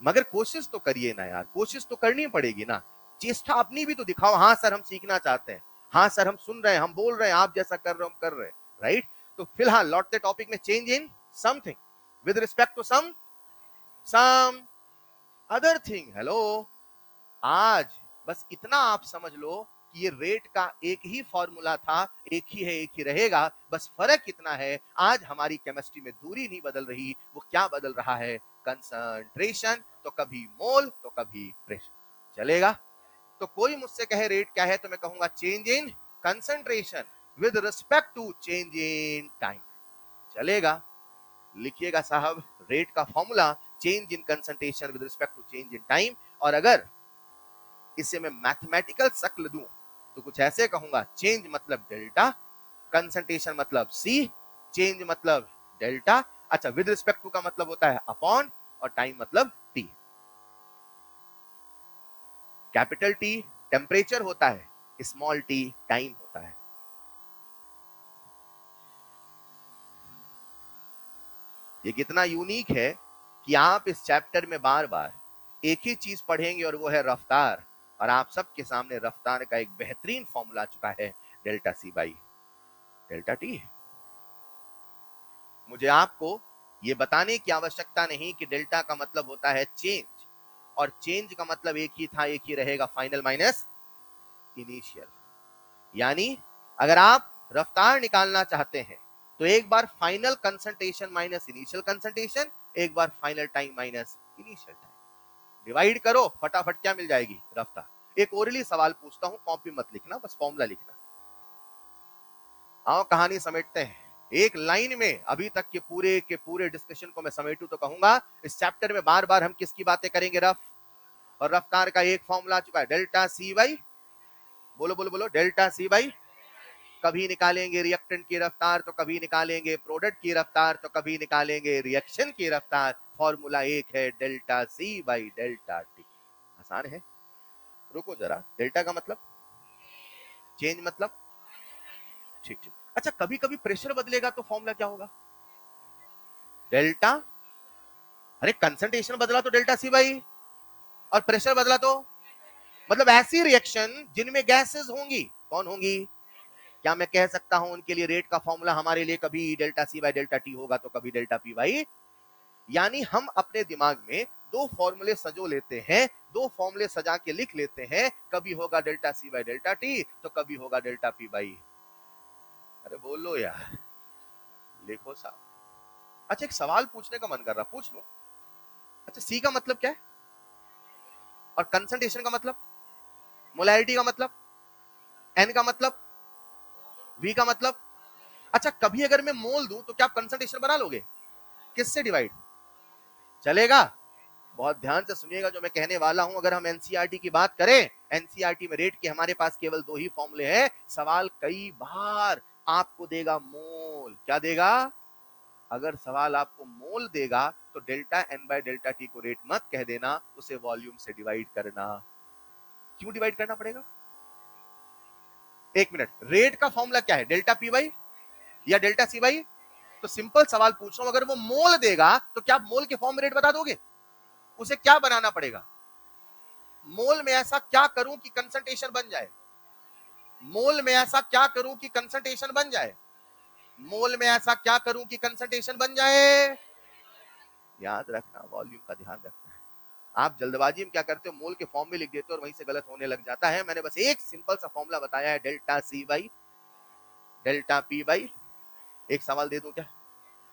मगर कोशिश तो करिए ना यार, कोशिश तो करनी पड़ेगी ना। चेष्टा अपनी भी तो दिखाओ, हाँ सर हम सीखना चाहते हैं, हाँ सर हम सुन रहे हैं, हम बोल रहे हैं, आप जैसा कर रहे हो हम कर रहे हैं, राइट? तो फिलहाल लौटते टॉपिक में, change in something with respect to some other thing. Hello, आज बस इतना आप समझ लो कि ये रेट का एक ही फॉर्मूला था, एक ही है, एक ही रहेगा। बस फर्क कितना है, आज हमारी केमिस्ट्री में दूरी नहीं बदल रही, वो क्या बदल रहा है? कंसंट्रेशन। तो कभी मोल तो कभी प्रेशर। चलेगा? तो कोई मुझसे कहे रेट क्या है, तो मैं कहूंगा change in concentration with respect to change in time. चलेगा? लिखिएगा साहब, रेट का formula change in concentration with respect to change in time. और अगर इसे मैं मैथमेटिकल शक्ल दूं तो कुछ ऐसे कहूंगा, चेंज मतलब डेल्टा, कंसंट्रेशन मतलब सी, चेंज मतलब डेल्टा। अच्छा, विद रिस्पेक्ट टू का मतलब होता है अपॉन, और टाइम मतलब टी। कैपिटल टी टेम्परेचर होता है, स्मॉल टी टाइम होता है। ये कितना यूनिक है कि आप इस चैप्टर में बार बार एक ही चीज पढ़ेंगे, और वो है रफ्तार। और आप सबके सामने रफ्तार का एक बेहतरीन फॉर्मूला आ चुका है, delta C by delta T. मुझे आपको ये बताने की आवश्यकता नहीं कि डेल्टा का मतलब होता है चेंज, और चेंज का मतलब एक ही था, एक ही रहेगा, फाइनल माइनस इनिशियल। यानी अगर आप रफ्तार निकालना चाहते हैं तो एक बार final concentration minus initial concentration, एक बार final time minus initial time, divide करो, फटाफट क्या मिल जाएगी, रफ्तार। एक ओरली सवाल पूछता हूं, कॉपी मत लिखना, बस फॉर्मूला लिखना। आओ कहानी समेटते हैं एक लाइन में। अभी तक के पूरे डिस्कशन को मैं समेटूं तो कहूंगा इस चैप्टर में बार बार हम किसकी बातें करेंगे, रफ और रफ्तार का एक फॉर्मूला आ चुका है, डेल्टा सी बाई, बोलो बोलो बोलो, डेल्टा सी बाई, कभी निकालेंगे रिएक्टेंट की रफ्तार तो कभी निकालेंगे प्रोडक्ट की रफ्तार तो कभी निकालेंगे रिएक्शन की रफ्तार। फॉर्मूला एक है, delta C by delta T. आसान है, रुको जरा, डेल्टा का मतलब चेंज, मतलब ठीक ठीक। अच्छा, कभी कभी प्रेशर बदलेगा तो फॉर्मूला क्या होगा, डेल्टा, अरे कंसंट्रेशन बदला तो डेल्टा सी बाई, और प्रेशर बदला तो, मतलब ऐसी रिएक्शन जिनमें गैसेस होंगी, कौन होंगी, क्या मैं कह सकता हूं उनके लिए रेट का फॉर्मूला हमारे लिए कभी delta C by delta T होगा तो कभी डेल्टा पी बाई। यानी हम अपने दिमाग में दो फॉर्मूले सजो लेते हैं, दो फॉर्मूले सजा के लिख लेते हैं, कभी होगा delta C by delta T तो कभी होगा डेल्टा पी बाई। अरे बोलो यार, लिखो साहब। अच्छा, एक सवाल पूछने का मन कर रहा, पूछ लो। अच्छा, सी का मतलब क्या है, और कंसंट्रेशन का मतलब, मोलैरिटी का मतलब, एन का मतलब, वी का मतलब। अच्छा, कभी अगर मैं मोल दूं तो क्या आप कंसंट्रेशन बना लोगे, किससे डिवाइड, चलेगा? बहुत ध्यान से सुनिएगा जो मैं कहने वाला हूं। अगर हम एनसीईआरटी की बात करें, एनसीईआरटी में रेट के हमारे पास केवल दो ही फॉर्मूले हैं। सवाल कई बार आपको देगा मोल, क्या देगा, अगर सवाल आपको मोल देगा तो delta N by delta T को रेट मत कह देना, उसे वॉल्यूम से डिवाइड करना। क्यों डिवाइड करना पड़ेगा, एक मिनट, रेट का फॉर्मूला क्या है, डेल्टा पी बाई या डेल्टा सी बाई? तो सिंपल सवाल पूछ रहा हूं, अगर वो मोल देगा तो क्या आप मोल के फॉर्म में रेट बता दोगे, उसे क्या बनाना पड़ेगा, मोल में ऐसा क्या करूं कि कंसंट्रेशन बन जाए, मोल में ऐसा क्या करूं कि कंसंट्रेशन बन जाए, मोल में ऐसा क्या करूं कि कंसंट्रेशन बन जाए। याद रखना, वॉल्यूम का ध्यान रखना है। आप जल्दबाजी में क्या करते हो, मोल के फॉर्म में लिख देते हो और वहीं से गलत होने लग जाता है। मैंने बस एक सिंपल सा फॉर्मूला बताया है, delta C by delta P by. एक सवाल दे दूं क्या,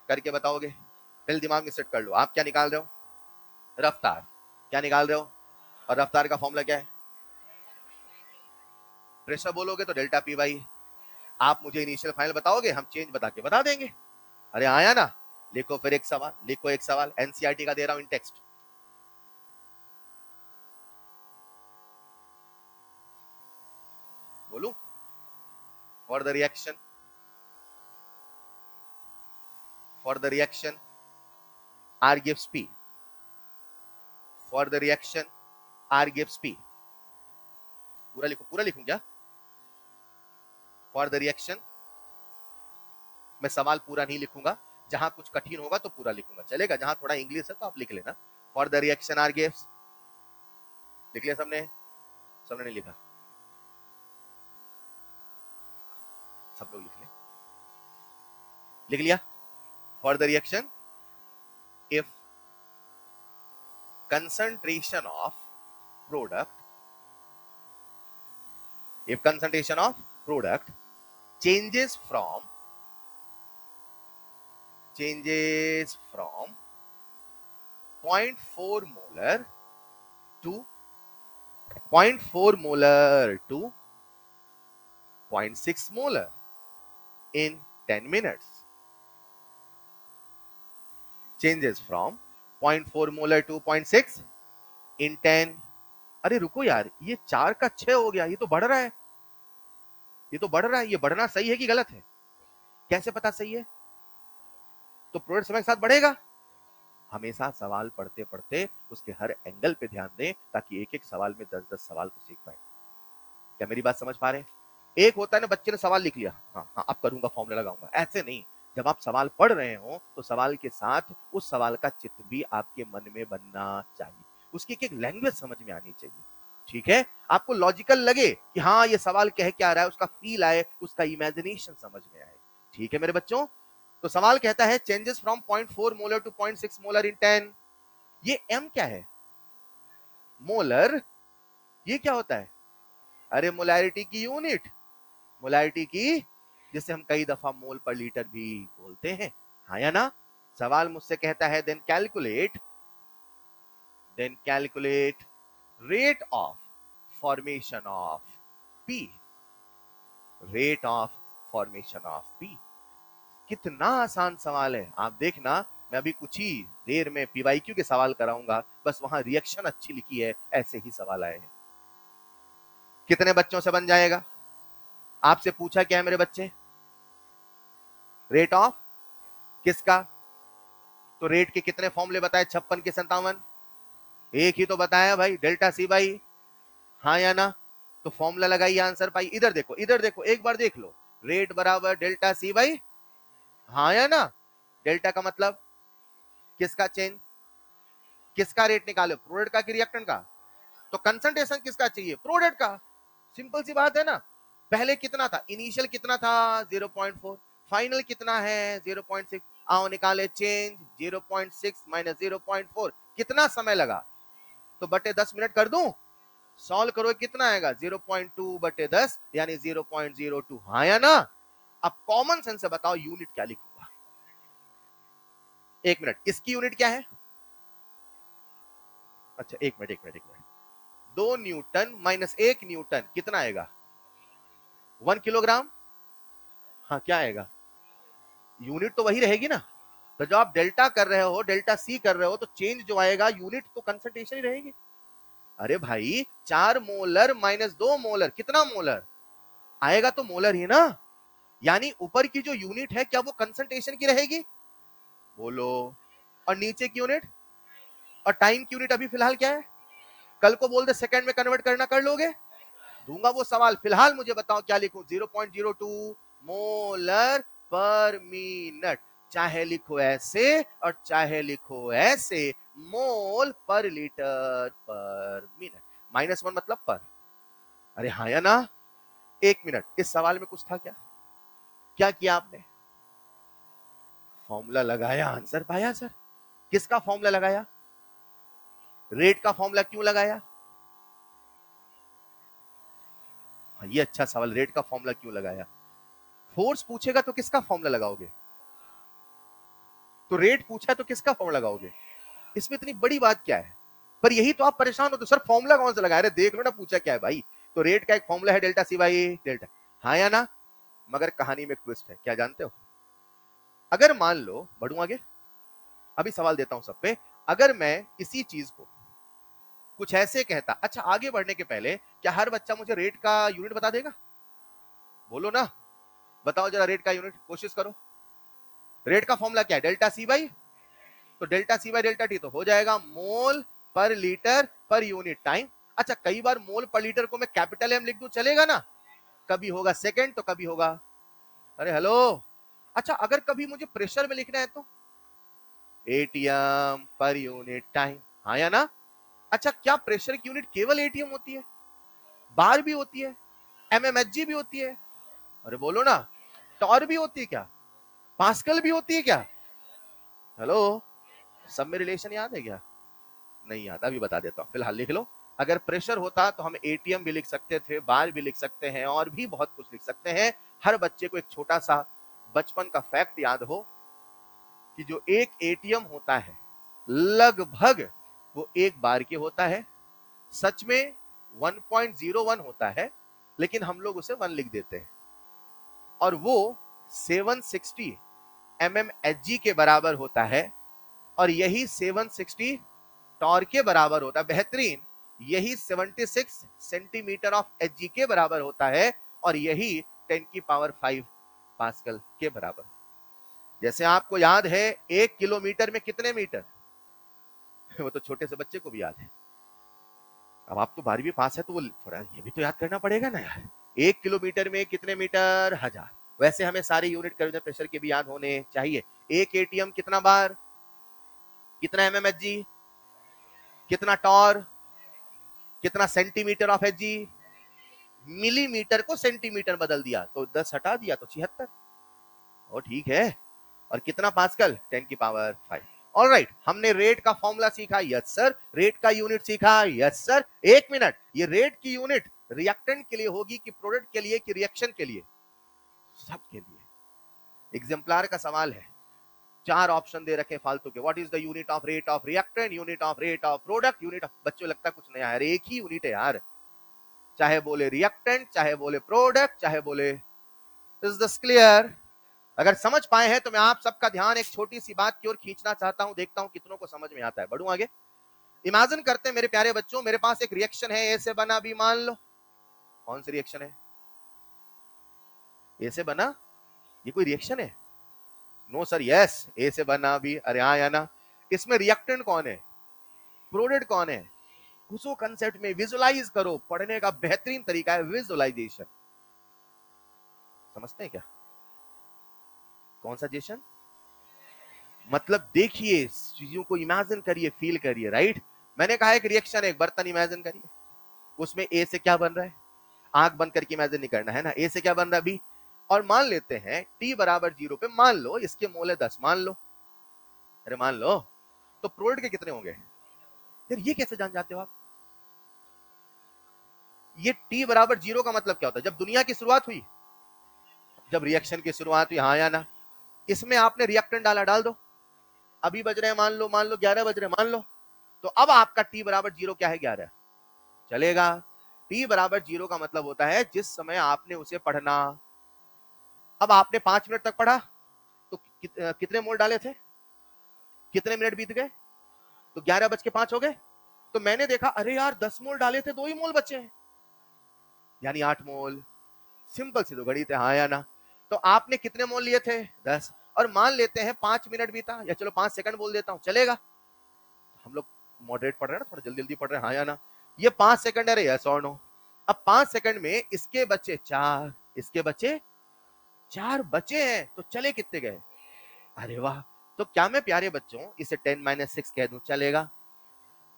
करके बताओगे, पहले दिमाग में सेट कर लो। आप क्या निकाल रहे हो, रफ्तार, क्या निकाल रहे हो, और रफ्तार का फॉर्मूला क्या है, प्रेशर बोलोगे तो डेल्टा पी बाई। आप मुझे इनिशियल फाइनल बताओगे, हम चेंज बता के बता देंगे। अरे आया ना, लिखो फिर एक सवाल, लिखो एक सवाल, एनसीईआरटी का दे रहा हूं इन टेक्स्ट। बोलूं, for the reaction, for the reaction R gives P, for the reaction R gives P, पूरा लिखो, पूरा लिखूं क्या, for the reaction, मैं सवाल पूरा नहीं लिखूंगा, जहां कुछ कठिन होगा तो पूरा लिखूंगा, चलेगा? जहां थोड़ा इंग्लिश है तो आप लिख लेना, for the reaction R gives, लिख लिया सबने, सबने नहीं लिखा, सब लोग लिख लिख लिया। for the reaction if concentration of product, if concentration of product changes from 0.4 molar to 0.4 molar to 0.6 molar in 10 minutes, changes from 0.4 molar to 0.6 in 10। अरे रुको यार, ये 4 का 6 हो गया, ये तो बढ़ रहा है, ये तो बढ़ रहा है, ये बढ़ना सही है कि गलत है, कैसे पता सही है, तो प्रोडक्ट समय के साथ बढ़ेगा। हमेशा सवाल पढ़ते पढ़ते उसके हर एंगल पे ध्यान दें ताकि एक एक सवाल में 10-10 सवाल को सीख पाए। क्या मेरी बात समझ पा रहे हैं? एक होता है ना, बच्चे ने सवाल लिख लिया, हाँ हाँ अब करूंगा, फॉर्मूला लगाऊंगा, ऐसे नहीं। जब आप सवाल पढ़ रहे हो तो सवाल के साथ उस सवाल का चित्र भी आपके मन में बनना चाहिए, उसकी एक लैंग्वेज समझ में आनी चाहिए, ठीक है? आपको लॉजिकल लगे कि हाँ ये सवाल कह क्या रहा है, उसका फील आए, उसका इमेजिनेशन समझ में आए, ठीक है मेरे बच्चों? तो सवाल कहता है changes from 0.4 molar to 0.6 molar in 10। ये m क्या है, मोलर ये क्या होता है? अरे मोलैरिटी की यूनिट, मोलैरिटी की, जिसे हम कई दफा मोल पर लीटर भी बोलते हैं, हाँ या ना? सवाल मुझसे कहता है then calculate rate of formation of P, rate of formation of P. कितना आसान सवाल है, आप देखना। मैं अभी कुछ ही देर में पीवाईक्यू के सवाल कराऊंगा, बस वहां रिएक्शन अच्छी लिखी है, ऐसे ही सवाल आए हैं। कितने बच्चों से बन जाएगा? आपसे पूछा क्या है मेरे बच्चे? रेट ऑफ किसका? तो रेट के कितने फॉर्मूले बताए? 56 के 57? एक ही तो बताया भाई, डेल्टा सी बाई, हाँ या ना? तो फॉर्मूला लगाइए, आंसर पाई। इधर देखो, इधर देखो, एक बार देख लो। रेट बराबर डेल्टा सी बाई, हाँ या ना? डेल्टा का मतलब किसका चेंज, किसका रेट निकालो, प्रोडक्ट का कि रिएक्टेंट का? तो कंसंट्रेशन किसका चाहिए? प्रोडक्ट का। सिंपल सी बात है ना। पहले कितना था? इनिशियल कितना था? 0.4। फाइनल कितना है? 0.6। आओ निकाले चेंज, 0.6 माइनस 0.4, कितना समय लगा? तो बटे 10 मिनट कर दूं? सॉल्व करो, कितना आएगा? 0.2 बटे 10 यानी 0.02, हाँ या ना? अब कॉमन सेंस से बताओ यूनिट क्या लिखूंगा? एक मिनट, इसकी यूनिट क्या है? अच्छा एक मिनट, एक मिनट, एक मिनट। 2 न्यूटन माइनस 1 न्यूटन कितना आएगा? 1 किलोग्राम। हाँ क्या आएगा? यूनिट तो वही रहेगी ना। तो जब आप डेल्टा कर रहे हो, डेल्टा सी कर रहे हो, तो चेंज जो आएगा यूनिट तो कंसंट्रेशन ही रहेगी। अरे भाई 4 मोलर माइनस 2 मोलर कितना मोलर आएगा? तो मोलर ही ना। यानी ऊपर की जो यूनिट है क्या वो कंसंट्रेशन की रहेगी? बोलो। और नीचे की यूनिट और टाइम की यूनिट अभी फिलहाल क्या है? कल को बोल दे सेकंड में कन्वर्ट करना, कर लोगे? दूंगा वो सवाल। फिलहाल मुझे बताओ क्या लिखूं? 0.02 मोलर पर मिनट। चाहे लिखो ऐसे और चाहे लिखो ऐसे, मोल पर लीटर पर मिनट। -1 मतलब पर। अरे हाँ या ना? एक मिनट, इस सवाल में कुछ था क्या? क्या किया आपने? फॉर्मूला लगाया, आंसर पाया सर। किसका फॉर्मूला लगाया? रेट का फॉर्मूला क्यों लगाया? हाँ, ये अच्छा सवाल, रेट का फॉर्मूला क्यों लगाया? फोर्स पूछेगा तो किसका फॉर्मूला लगाओगे? तो रेट पूछा तो किसका फॉर्मूला लगाओगे? इसमें इतनी बड़ी बात क्या है? पर यही तो आप परेशान हो, तो सर फॉर्मूला कौन सा लगाया? अरे देख लो ना, पूछा क्या है भाई। तो रेट का एक फॉर्मूला है डेल्टा सी बाई डेल्टा, हाँ या ना? मगर कहानी में ट्विस्ट है, क्या जानते हो? अगर मान लो, बढ़ू आगे, अभी सवाल देता हूं सब पे। अगर मैं इसी चीज को कुछ ऐसे कहता, अच्छा आगे बढ़ने के पहले क्या हर बच्चा मुझे रेट का यूनिट बता देगा? बोलो ना, बताओ जरा रेट का यूनिट, कोशिश करो। रेट का फॉर्मूला क्या है? डेल्टा सी बाई, तो delta C by delta T तो हो जाएगा मोल पर लीटर पर यूनिट टाइम। अच्छा कई बार मोल पर लीटर को मैं कैपिटल एम लिख दूं, चलेगा ना? कभी होगा सेकंड तो कभी होगा, अरे हेलो। अच्छा अगर कभी मुझे प्रेशर में लिखना है तो एटीएम पर यूनिट टाइम, हाँ या ना? अच्छा क्या प्रेशर की यूनिट केवल एटीएम होती है? बार भी होती है, एमएमएचजी भी होती है, अरे बोलो ना, टॉर भी होती है क्या? पास्कल भी होती है क्या? हेलो, सब में रिलेशन याद है क्या? नहीं याद, अभी बता देता हूं, फिलहाल लिख लो। अगर प्रेशर होता तो हम एटीएम भी लिख सकते थे, बार भी लिख सकते हैं, और भी बहुत कुछ लिख सकते हैं। हर बच्चे को एक छोटा सा बचपन का फैक्ट याद हो कि जो एक एटीएम होता है लगभग वो एक बार के होता है। सच में 1.01 होता है, लेकिन हम लोग उसे 1 लिख देते हैं, और वो 760 mmHg के बराबर होता है। और यही 760 टॉर के बराबर होता है, बेहतरीन, यही 76 सेंटीमीटर ऑफ एच के बराबर होता है, और यही 10 की पावर 5 पास्कल के बराबर। जैसे आपको याद है 1 किलोमीटर में कितने मीटर, वो तो छोटे से बच्चे को भी याद है। अब आप तो 12वीं पास है तो वो थोड़ा ये भी तो याद करना पड़ेगा ना यार। 1 किलोमीटर में कितने मीटर? 1000। वैसे हमें सारे यूनिट कर्व प्रेशर के भी याद होने चाहिए। एक एटीएम कितना बार, कितना एमएमएचजी, कितना टॉर, कितना सेंटीमीटर ऑफ एचजी। मिलीमीटर को सेंटीमीटर बदल दिया तो 10 हटा दिया तो 76। और ठीक है। और कितना पास्कल? 10 की पावर 5। ऑलराइट, हमने रेट का फॉर्मूला सीखा, यस सर। रेट का यूनिट सीखा, यस सर। एक मिनट, ये रेट की यूनिट रिएक्टेंट के लिए होगी कि प्रोडक्ट के लिए कि रिएक्शन के लिए? सबके लिए। एग्जाम्पलर का सवाल है, 4 ऑप्शन दे रखे फालतू के। What is the unit of rate of reactant, unit of rate of product, unit of, बच्चों लगता है कुछ नया है, एक ही यूनिट है यार, चाहे बोले रिएक्टेंट, चाहे बोले प्रोडक्ट, चाहे बोले। Is this clear? अगर समझ पाए हैं तो मैं आप सबका ध्यान एक छोटी सी बात की ओर खींचना चाहता हूं, देखता हूं कितनों को समझ में आता है। बढ़ूं आगे। इमेजिन करते हैं मेरे प्यारे बच्चों, मेरे पास एक रिएक्शन है, ए से बना बी, मान लो। कौन सी रिएक्शन है? ए से बना, ये कोई रिएक्शन है? नो सर, यस, ए से बना बी। अरे हाँ या ना? इसमें रिएक्टेंट कौन है, प्रोडक्ट कौन है? घुसो कंसेप्ट में, विजुलाइज करो। पढ़ने का बेहतरीन तरीका है विजुलाइजेशन। समझते हैं क्या? कौन सा जेशन? मतलब देखिए, चीजों को इमेजिन करिए, फील करिए, राइट? मैंने कहा एक रिएक्शन है, एक बर्तन इमेजिन करिए, उसमें ए से क्या बन रहा है, आंख बंद करके इमेजिन नहीं करना है ना। ए से क्या बन रहा है अभी, और मान लेते हैं t बराबर 0 पे, मान लो इसके मोल है 10, मान लो। अरे मान लो, तो प्रोडक्ट के कितने होंगे यार? ये कैसे जान जाते हो आप? ये t बराबर 0 का मतलब क्या होता है? जब दुनिया की शुरुआत हुई, जब रिएक्शन की शुरुआत हुई, हाँ या ना? इसमें आपने रिएक्टेंट डाला, डाल दो। अभी बज रहे हैं, मान लो 11 बज रहे हैं, मान लो। तो अब आपका t बराबर 0 क्या है, 11। चलेगा। t बराबर 0 का मतलब होता है जिस समय आपने उसे पढ़ना। अब आपने 5 मिनट तक पढ़ा तो कितने मोल डाले थे, कितने मिनट बीत गए, तो 11:05 हो गए। तो मैंने देखा, अरे यार 10 मोल डाले थे, 2 ही मोल बचे हैं, यानी 8 मोल। सिंपल सी तो घड़ी थे, हाँ या ना? तो आपने कितने मोल लिए थे, 10। और मान लेते हैं 5 मिनट बीता, या चलो 5 सेकंड बोल देता हूं, चलेगा? हम लोग मॉडरेट पढ़ रहे हैं ना, थोड़ा जल्दी जल्दी पढ़ रहे हैं, हाँ या ना? ये 5 सेकंड है, यस और नो? अब 5 सेकंड में इसके बच्चे 4, इसके बच्चे 4 बचे हैं, तो चले कितने गए? अरे वाह! तो क्या मैं प्यारे बच्चों इसे 10 - 6 कह दूं, चलेगा?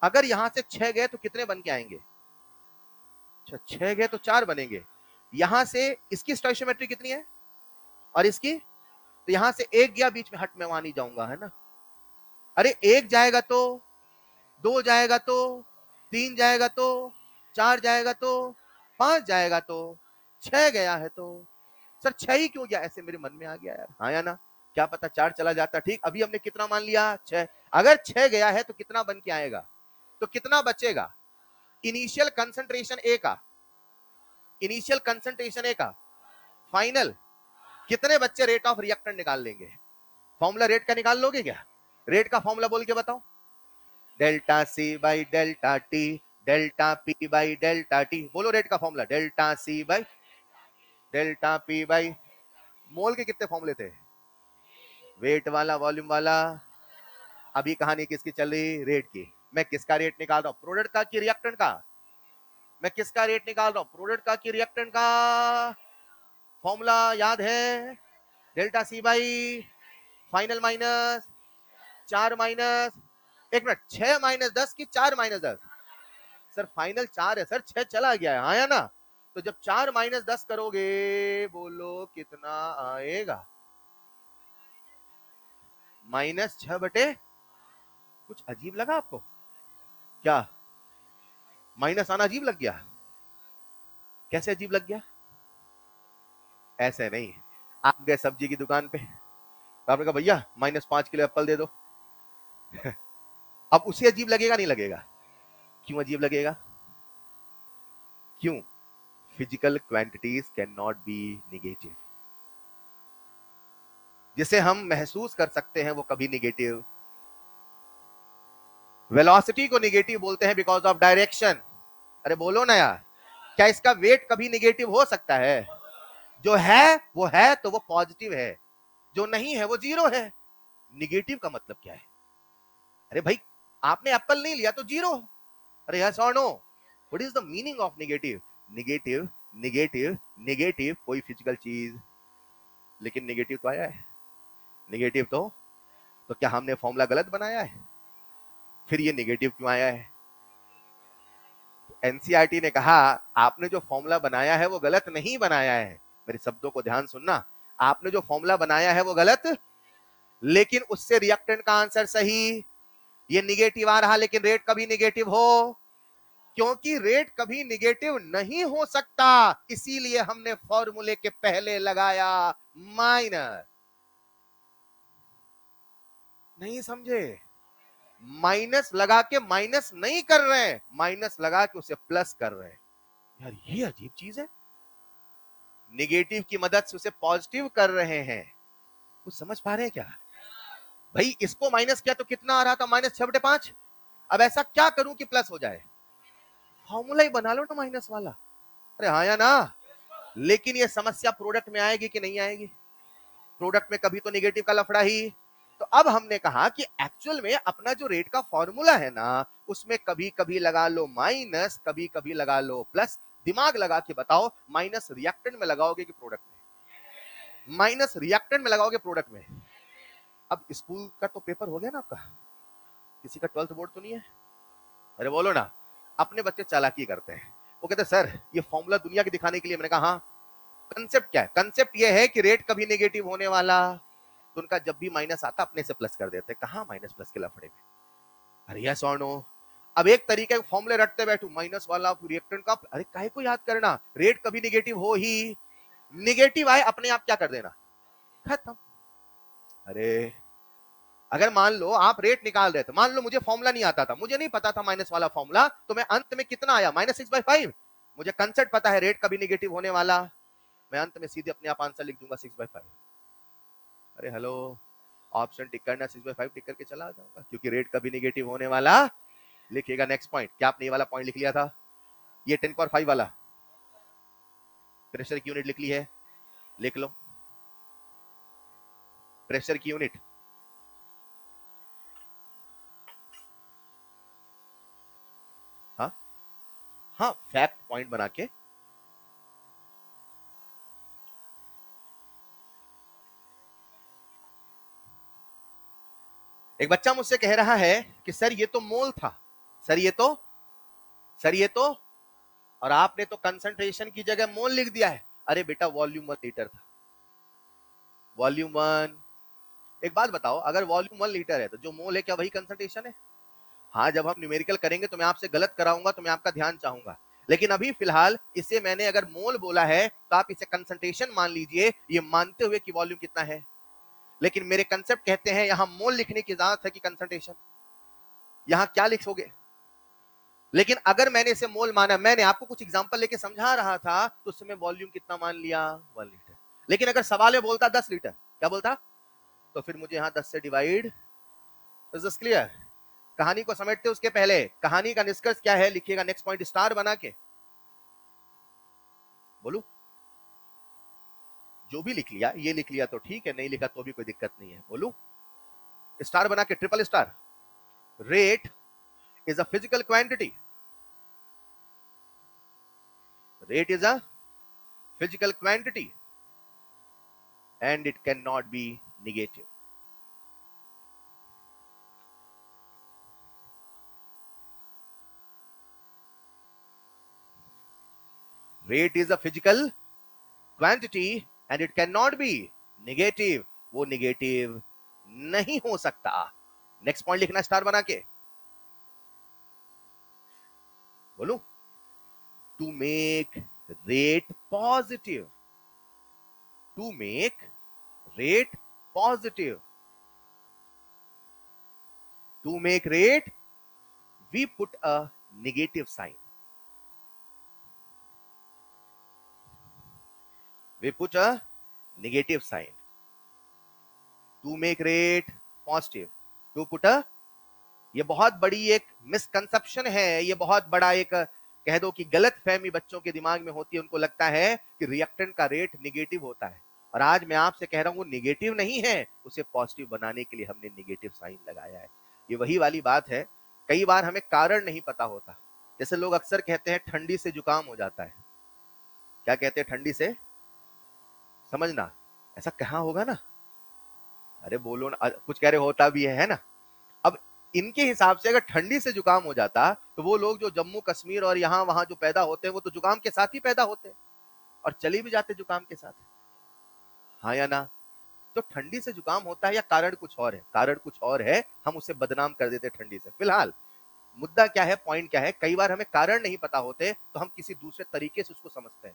अगर यहां से 6 गए तो कितने बन के आएंगे? अच्छा, 6 गए तो 4 बनेंगे। यहां से इसकी स्टोइशियोमेट्री कितनी है और इसकी? तो यहां से 1 गया बीच में, हट में वहां नहीं जाऊंगा, है ना? अरे 1 जाएगा तो, 2 जाएगा तो, 3 जाएगा तो, 4 जाएगा तो, 5 जाएगा तो, 6 गया है तो। सर 6 ही क्यों गया, ऐसे मेरे मन में आ गया यार, हाँ या ना? क्या पता 4 चला जाता। ठीक, अभी हमने कितना मान लिया, 6। अगर 6 गया है तो कितना बन के आएगा, तो कितना बचेगा? इनिशियल कंसंट्रेशन ए का, इनिशियल कंसंट्रेशन ए का, फाइनल। कितने बच्चे रेट ऑफ रिएक्टेंट निकाल लेंगे? फॉर्मूला रेट का निकाल लोगे क्या? रेट का फॉर्मूला बोल के बताओ। Delta C by delta T, delta P by delta T. बोलो रेट का formula, delta C by delta P by. Mole के कितने फॉर्मूले थे? वेट वाला, वॉल्यूम वाला। अभी कहानी किसकी चल रही, रेट की। मैं किसका रेट निकाल रहा हूं, प्रोडक्ट का कि रिएक्टेंट का? मैं किसका रेट निकाल रहा हूं, प्रोडक्ट का कि रिएक्टेंट का? फॉर्मूला याद है, delta C by final minus 4 minus, एक मिनट, 6 - 10 की 4 - 10? सर फाइनल 4 है सर, 6 चला गया है, हाँ या ना? तो जब 4 - 10 करोगे, बोलो कितना आएगा? -6/, कुछ अजीब लगा आपको क्या? माइनस आना अजीब लग गया? कैसे अजीब लग गया? ऐसे नहीं, आप गए सब्जी की दुकान पे, तो आपने कहा भैया -5 किलो एप्पल दे दो। अब उसे अजीब लगेगा, नहीं लगेगा? क्यों अजीब लगेगा? क्यों? Physical quantities can not be negative. जिसे हम महसूस कर सकते हैं वो कभी निगेटिव। वेलोसिटी को निगेटिव बोलते हैं बिकॉज ऑफ डायरेक्शन। अरे बोलो ना यार, क्या इसका वेट कभी निगेटिव हो सकता है? जो है वो है, तो वो पॉजिटिव है, जो नहीं है वो 0 है। निगेटिव का मतलब क्या है? अरे भाई, आपने एप्पल नहीं लिया तो 0। अरे यस और no? What is the meaning of negative? Negative, negative, negative कोई फिजिकल चीज, लेकिन निगेटिव तो आया है। निगेटिव तो क्या हमने फॉर्मूला गलत बनाया है? फिर ये निगेटिव क्यों आया है? एनसीईआरटी ने कहा आपने जो फॉर्मूला बनाया है वो गलत नहीं बनाया है। मेरे शब्दों को ध्यान सुनना, आपने जो फॉर्मूला बनाया है वो गलत, लेकिन उससे रिएक्टेंट का आंसर सही। ये निगेटिव आ रहा, लेकिन रेट कभी निगेटिव हो, क्योंकि रेट कभी निगेटिव नहीं हो सकता, इसीलिए हमने फॉर्मूले के पहले लगाया माइनस। नहीं समझे? माइनस लगा के माइनस नहीं कर रहे हैं, माइनस लगा के उसे प्लस कर रहे हैं। यार ये अजीब चीज है, निगेटिव की मदद से उसे पॉजिटिव कर रहे हैं। कुछ समझ पा रहे हैं क्या? भाई इसको माइनस किया तो कितना आ रहा था, -6/5। अब ऐसा क्या करूं कि प्लस हो जाए? फॉर्मूला ही बना लो ना माइनस वाला। अरे हाँ या ना? लेकिन ये समस्या प्रोडक्ट में आएगी कि नहीं आएगी? प्रोडक्ट में कभी तो निगेटिव का लफड़ा ही। तो अब हमने कहा कि एक्चुअल में अपना जो रेट का फॉर्मूला है ना, उसमें कभी कभी लगा लो माइनस, कभी कभी लगा लो प्लस। दिमाग लगा के बताओ, माइनस रिएक्टेंट में लगाओगे कि प्रोडक्ट में? माइनस रिएक्टेंट में लगाओगे प्रोडक्ट में। अब स्कूल का तो पेपर हो गया ना आपका, किसी का 12th बोर्ड तो नहीं है? अरे बोलो ना। अपने बच्चे चालाकी करते हैं, वो कहते सर ये फॉर्मूला दुनिया के दिखाने के लिए। मैंने कहा हाँ, कंसेप्ट क्या है? कंसेप्ट ये है कि रेट कभी नेगेटिव होने वाला, तो उनका जब भी माइनस आता अपने से प्लस कर देते। कहां माइनस प्लस के लफड़े में? अरे यस और नो। अब एक तरीके के फॉर्मूले रटते बैठू, माइनस वाला रिएक्टेंट का। अरे काहे को याद करना, रेट कभी नेगेटिव हो ही, नेगेटिव आए अपने आप क्या कर देना, खत्म। अरे अगर मान लो आप रेट निकाल रहे थे, मान लो मुझे फॉर्मूला नहीं आता था, मुझे नहीं पता था माइनस वाला फॉर्मूला, तो मैं अंत में कितना आया, -6/5। मुझे कंसेप्ट पता है रेट कभी नेगेटिव होने वाला, मैं अंत में सीधे अपने आप आंसर लिख दूंगा 6/5। अरे हेलो, ऑप्शन टिक करना, 6/5 टिक करके चला जाऊंगा, क्योंकि रेट कभी नेगेटिव होने वाला। लिखिएगा नेक्स्ट पॉइंट। क्या आपने ये वाला पॉइंट लिख लिया था? ये 10 पावर 5 वाला प्रेशर की यूनिट लिख ली है? लिख लो, प्रेशर की यूनिट। हाँ हाँ, फैक्ट पॉइंट बना के। एक बच्चा मुझसे कह रहा है कि सर ये तो मोल था, सर ये तो, सर ये तो, और आपने तो कंसंट्रेशन की जगह मोल लिख दिया है। अरे बेटा वॉल्यूम 1 लीटर था, वॉल्यूम 1। एक बात बताओ, अगर वॉल्यूम 1 लीटर है तो जो मोल है क्या वही कंसंट्रेशन है? हाँ, जब हम न्यूमेरिकल करेंगे तो मैं आपसे गलत कराऊंगा, तो मैं आपका ध्यान चाहूंगा, लेकिन अभी फिलहाल इसे मैंने अगर मोल बोला है तो आप इसे कंसंट्रेशन मान लीजिए, ये मानते हुए कि वॉल्यूम कितना है। लेकिन मेरे कंसेप्ट कहते हैं यहां मोल लिखने की इजाजत है कि कंसंट्रेशन, यहां क्या लिखोगे? लेकिन अगर मैंने इसे मोल माना, मैंने आपको कुछ एग्जांपल लेके समझा रहा था, तो उसमें वॉल्यूम कितना मान लिया, 1 लीटर। लेकिन अगर सवाल में बोलता 10 लीटर, क्या बोलता? तो फिर मुझे यहां 10 से डिवाइड। Is this clear? कहानी को समेटते उसके पहले कहानी का निष्कर्ष क्या है, लिखिएगा नेक्स्ट पॉइंट स्टार बना के। बोलू? जो भी लिख लिया, ये लिख लिया तो ठीक है, नहीं लिखा तो भी कोई दिक्कत नहीं है। बोलू? स्टार बना के, triple star. Rate is a physical quantity. Rate is a physical quantity and it cannot be negative. Rate is a physical quantity and it cannot be negative. वो negative नहीं हो सकता। नेक्स्ट पॉइंट लिखना star बना के। बोलू? To make rate positive. To make rate positive. To make rate, we put a negative sign. We put a negative sign. To make rate positive, to put a, ये बहुत बड़ी एक misconception है, ये बहुत बड़ा एक कह दो कि गलत फहमी बच्चों के दिमाग में होती है। उनको लगता है कि रिएक्टेंट का रेट निगेटिव होता है, और आज मैं आपसे कह रहा हूं वो निगेटिव नहीं है, उसे पॉजिटिव बनाने के लिए हमने निगेटिव साइन लगाया है। ये वही वाली बात है, कई बार हमें कारण नहीं पता होता। जैसे लोग अक्सर कहते हैं ठंडी से जुकाम हो जाता है। क्या कहते हैं? ठंडी से, समझना, ऐसा कहां होगा ना? अरे बोलो ना, कुछ कह रहे होता भी है ना? अब इनके हिसाब से अगर ठंडी से जुकाम हो जाता तो वो लोग जो जम्मू कश्मीर और यहाँ वहां जो पैदा होते हैं वो तो जुकाम के साथ ही पैदा होते हैं और चले भी जाते जुकाम के साथ। हाँ या ना? तो ठंडी से जुकाम होता है या कारण कुछ और है? कारण कुछ और है, हम उसे बदनाम कर देते ठंडी से। फिलहाल मुद्दा क्या है, पॉइंट क्या है, कई बार हमें कारण नहीं पता होते तो हम किसी दूसरे तरीके से उसको समझते हैं।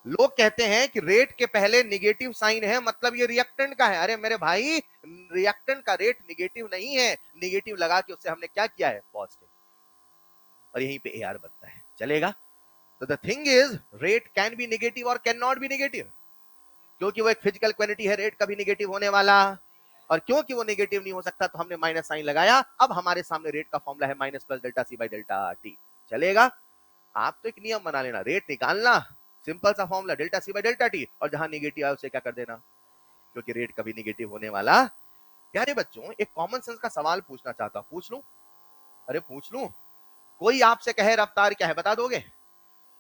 लोग कहते हैं कि रेट के पहले निगेटिव साइन है, मतलब ये रिएक्टेंट का है। अरे मेरे भाई, रिएक्टेंट का रेट निगेटिव नहीं है, निगेटिव लगा के उससे हमने क्या किया है, पॉजिटिव, और यहीं पे एआर बनता है। चलेगा? तो the thing is, rate can be negative और कैन नॉट बी नेगेटिव, क्योंकि वो एक फिजिकल क्वांटिटी है, रेट कभी नेगेटिव होने वाला, और क्योंकि वो नेगेटिव नहीं हो सकता तो हमने माइनस साइन लगाया। अब हमारे सामने रेट का फॉर्मूला है minus plus delta C by delta T. चलेगा? आप तो एक नियम बना लेना, रेट निकालना, सिंपल सा formula delta C by delta T, और जहां नेगेटिव है उसे क्या कर देना, क्योंकि रेट कभी नेगेटिव होने वाला। प्यारे बच्चों, एक कॉमन सेंस का सवाल पूछना चाहता हूं, पूछ लूं? अरे पूछ लूं? कोई आपसे कहे रफ्तार क्या है, बता दोगे?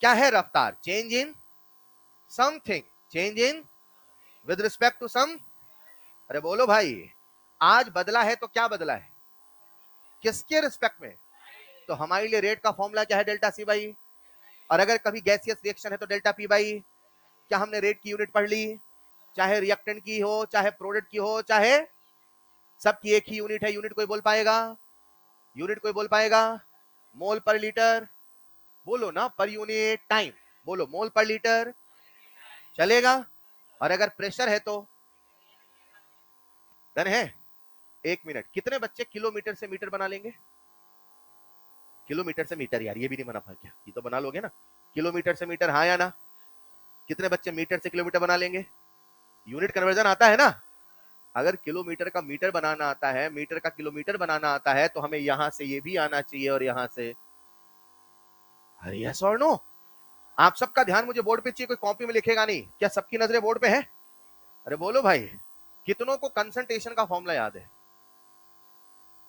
क्या है रफ्तार? Change in something, change in with respect to some. अरे बोलो भाई, आज बदला है तो क्या बदला है, किसके रिस्पेक्ट में? तो हमारे लिए रेट का फॉर्मूला क्या है, डेल्टा सी बाई, और अगर कभी गैसियस रिएक्शन है तो डेल्टा पी बाई। क्या हमने रेट की यूनिट पढ़ ली? चाहे रिएक्टेंट की हो, चाहे प्रोडक्ट की हो, चाहे सबकी एक ही यूनिट है। यूनिट कोई बोल पाएगा? यूनिट कोई बोल पाएगा? मोल पर लीटर, बोलो ना, पर यूनिट टाइम, बोलो मोल पर लीटर। चलेगा? और अगर प्रेशर है तो डन है? एक मिनट, कितने बच्चे किलोमीटर से मीटर बना लेंगे? किलोमीटर से मीटर, यार ये भी नहीं बना पाए क्या? ये तो बना लोगे ना, किलोमीटर से मीटर, हाँ या ना? कितने बच्चे मीटर से किलोमीटर बना लेंगे? यूनिट कन्वर्जन आता है ना? अगर किलोमीटर का मीटर बनाना आता है, मीटर का किलोमीटर बनाना आता है, तो हमें यहां से ये भी आना चाहिए और यहां से। अरे यस और नो? आप सबका ध्यान मुझे बोर्ड पे चाहिए, कोई कॉपी में लिखेगा नहीं। क्या सबकी नजरें बोर्ड पे है? अरे बोलो भाई, कितनों को कंसंट्रेशन का फॉर्मूला याद है?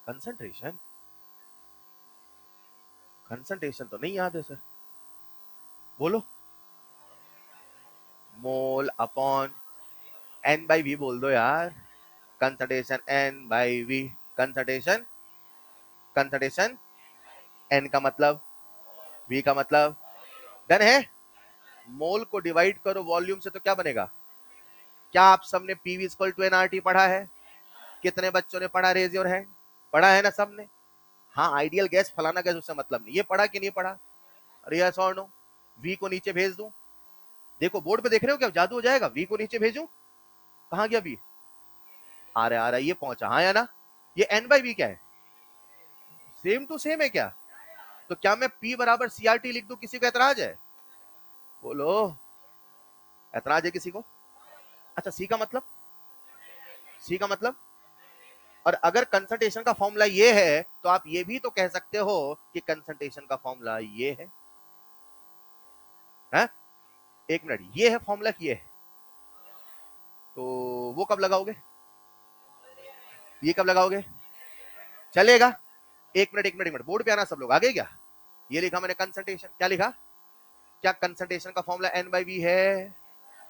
कंसंट्रेशन, कंसंट्रेशन तो नहीं याद है सर, बोलो। Mole upon N by V बोल दो यार। Concentration N by V, concentration, concentration, N का मतलब, वी का मतलब, डन है? मोल को डिवाइड करो वॉल्यूम से तो क्या बनेगा? क्या आप सबने पीवी इक्वल टू एनआरटी पढ़ा है? कितने बच्चों ने पढ़ा, रेज योर हैंड। पढ़ा है ना सबने? हाँ, आइडियल गैस, फलाना गैस, उससे मतलब नहीं। ये पढ़ा कि नहीं पढ़ा? अरे यस और नो? वी को नीचे भेज दूं? देखो बोर्ड पे देख रहे हो क्या, जादू हो जाएगा। वी को नीचे भेजूं? कहां गया वी? आ रहा है, ये पहुंचा, हाँ या ना? ये एन बाई वी क्या है, सेम टू सेम है क्या? तो क्या मैं P बराबर CRT लिख दूं? किसी को एतराज है? बोलो, एतराज है किसी को? अच्छा, सी का मतलब, सी का मतलब, और अगर कंसंट्रेशन का फॉर्मूला ये है तो आप ये भी तो कह सकते हो कि कंसंट्रेशन का फॉर्मूला ये है, है? एक मिनट, ये है फॉर्मूला की ये है, तो वो कब लगाओगे, ये कब लगाओगे? चलेगा? एक मिनट एक मिनट एक मिनट, बोर्ड पे आना सब लोग, आगे क्या? ये लिखा मैंने कंसंट्रेशन, क्या लिखा? क्या कंसंट्रेशन का फॉर्मूला एन बाई वी है?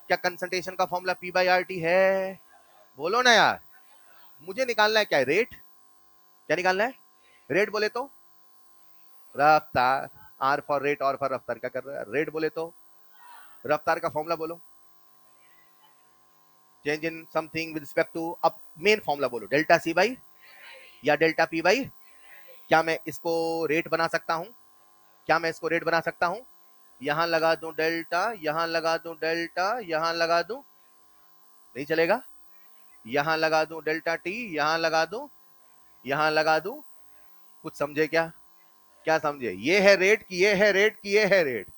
क्या कंसंट्रेशन का formula P by R T है? बोलो ना यार। मुझे निकालना है क्या है, रेट। क्या निकालना है? रेट बोले तो रफ्तार, आर फॉर रेट, और फॉर रफ्तार। क्या कर रहा है? रेट बोले तो रफ्तार का फॉर्मूला बोलो, change in something with respect to. अब मेन फॉर्मूला बोलो, डेल्टा सी बाई या डेल्टा पी बाई। क्या मैं इसको रेट बना सकता हूं? क्या मैं इसको रेट बना सकता हूं? यहां लगा दूं डेल्टा, यहां लगा दूं डेल्टा, यहां लगा दूं, नहीं चलेगा? यहां लगा दूं डेल्टा टी, यहां लगा दूं, यहां लगा दूं। कुछ समझे क्या? क्या समझे? ये है रेट की, ये है रेट की, ये है रेट।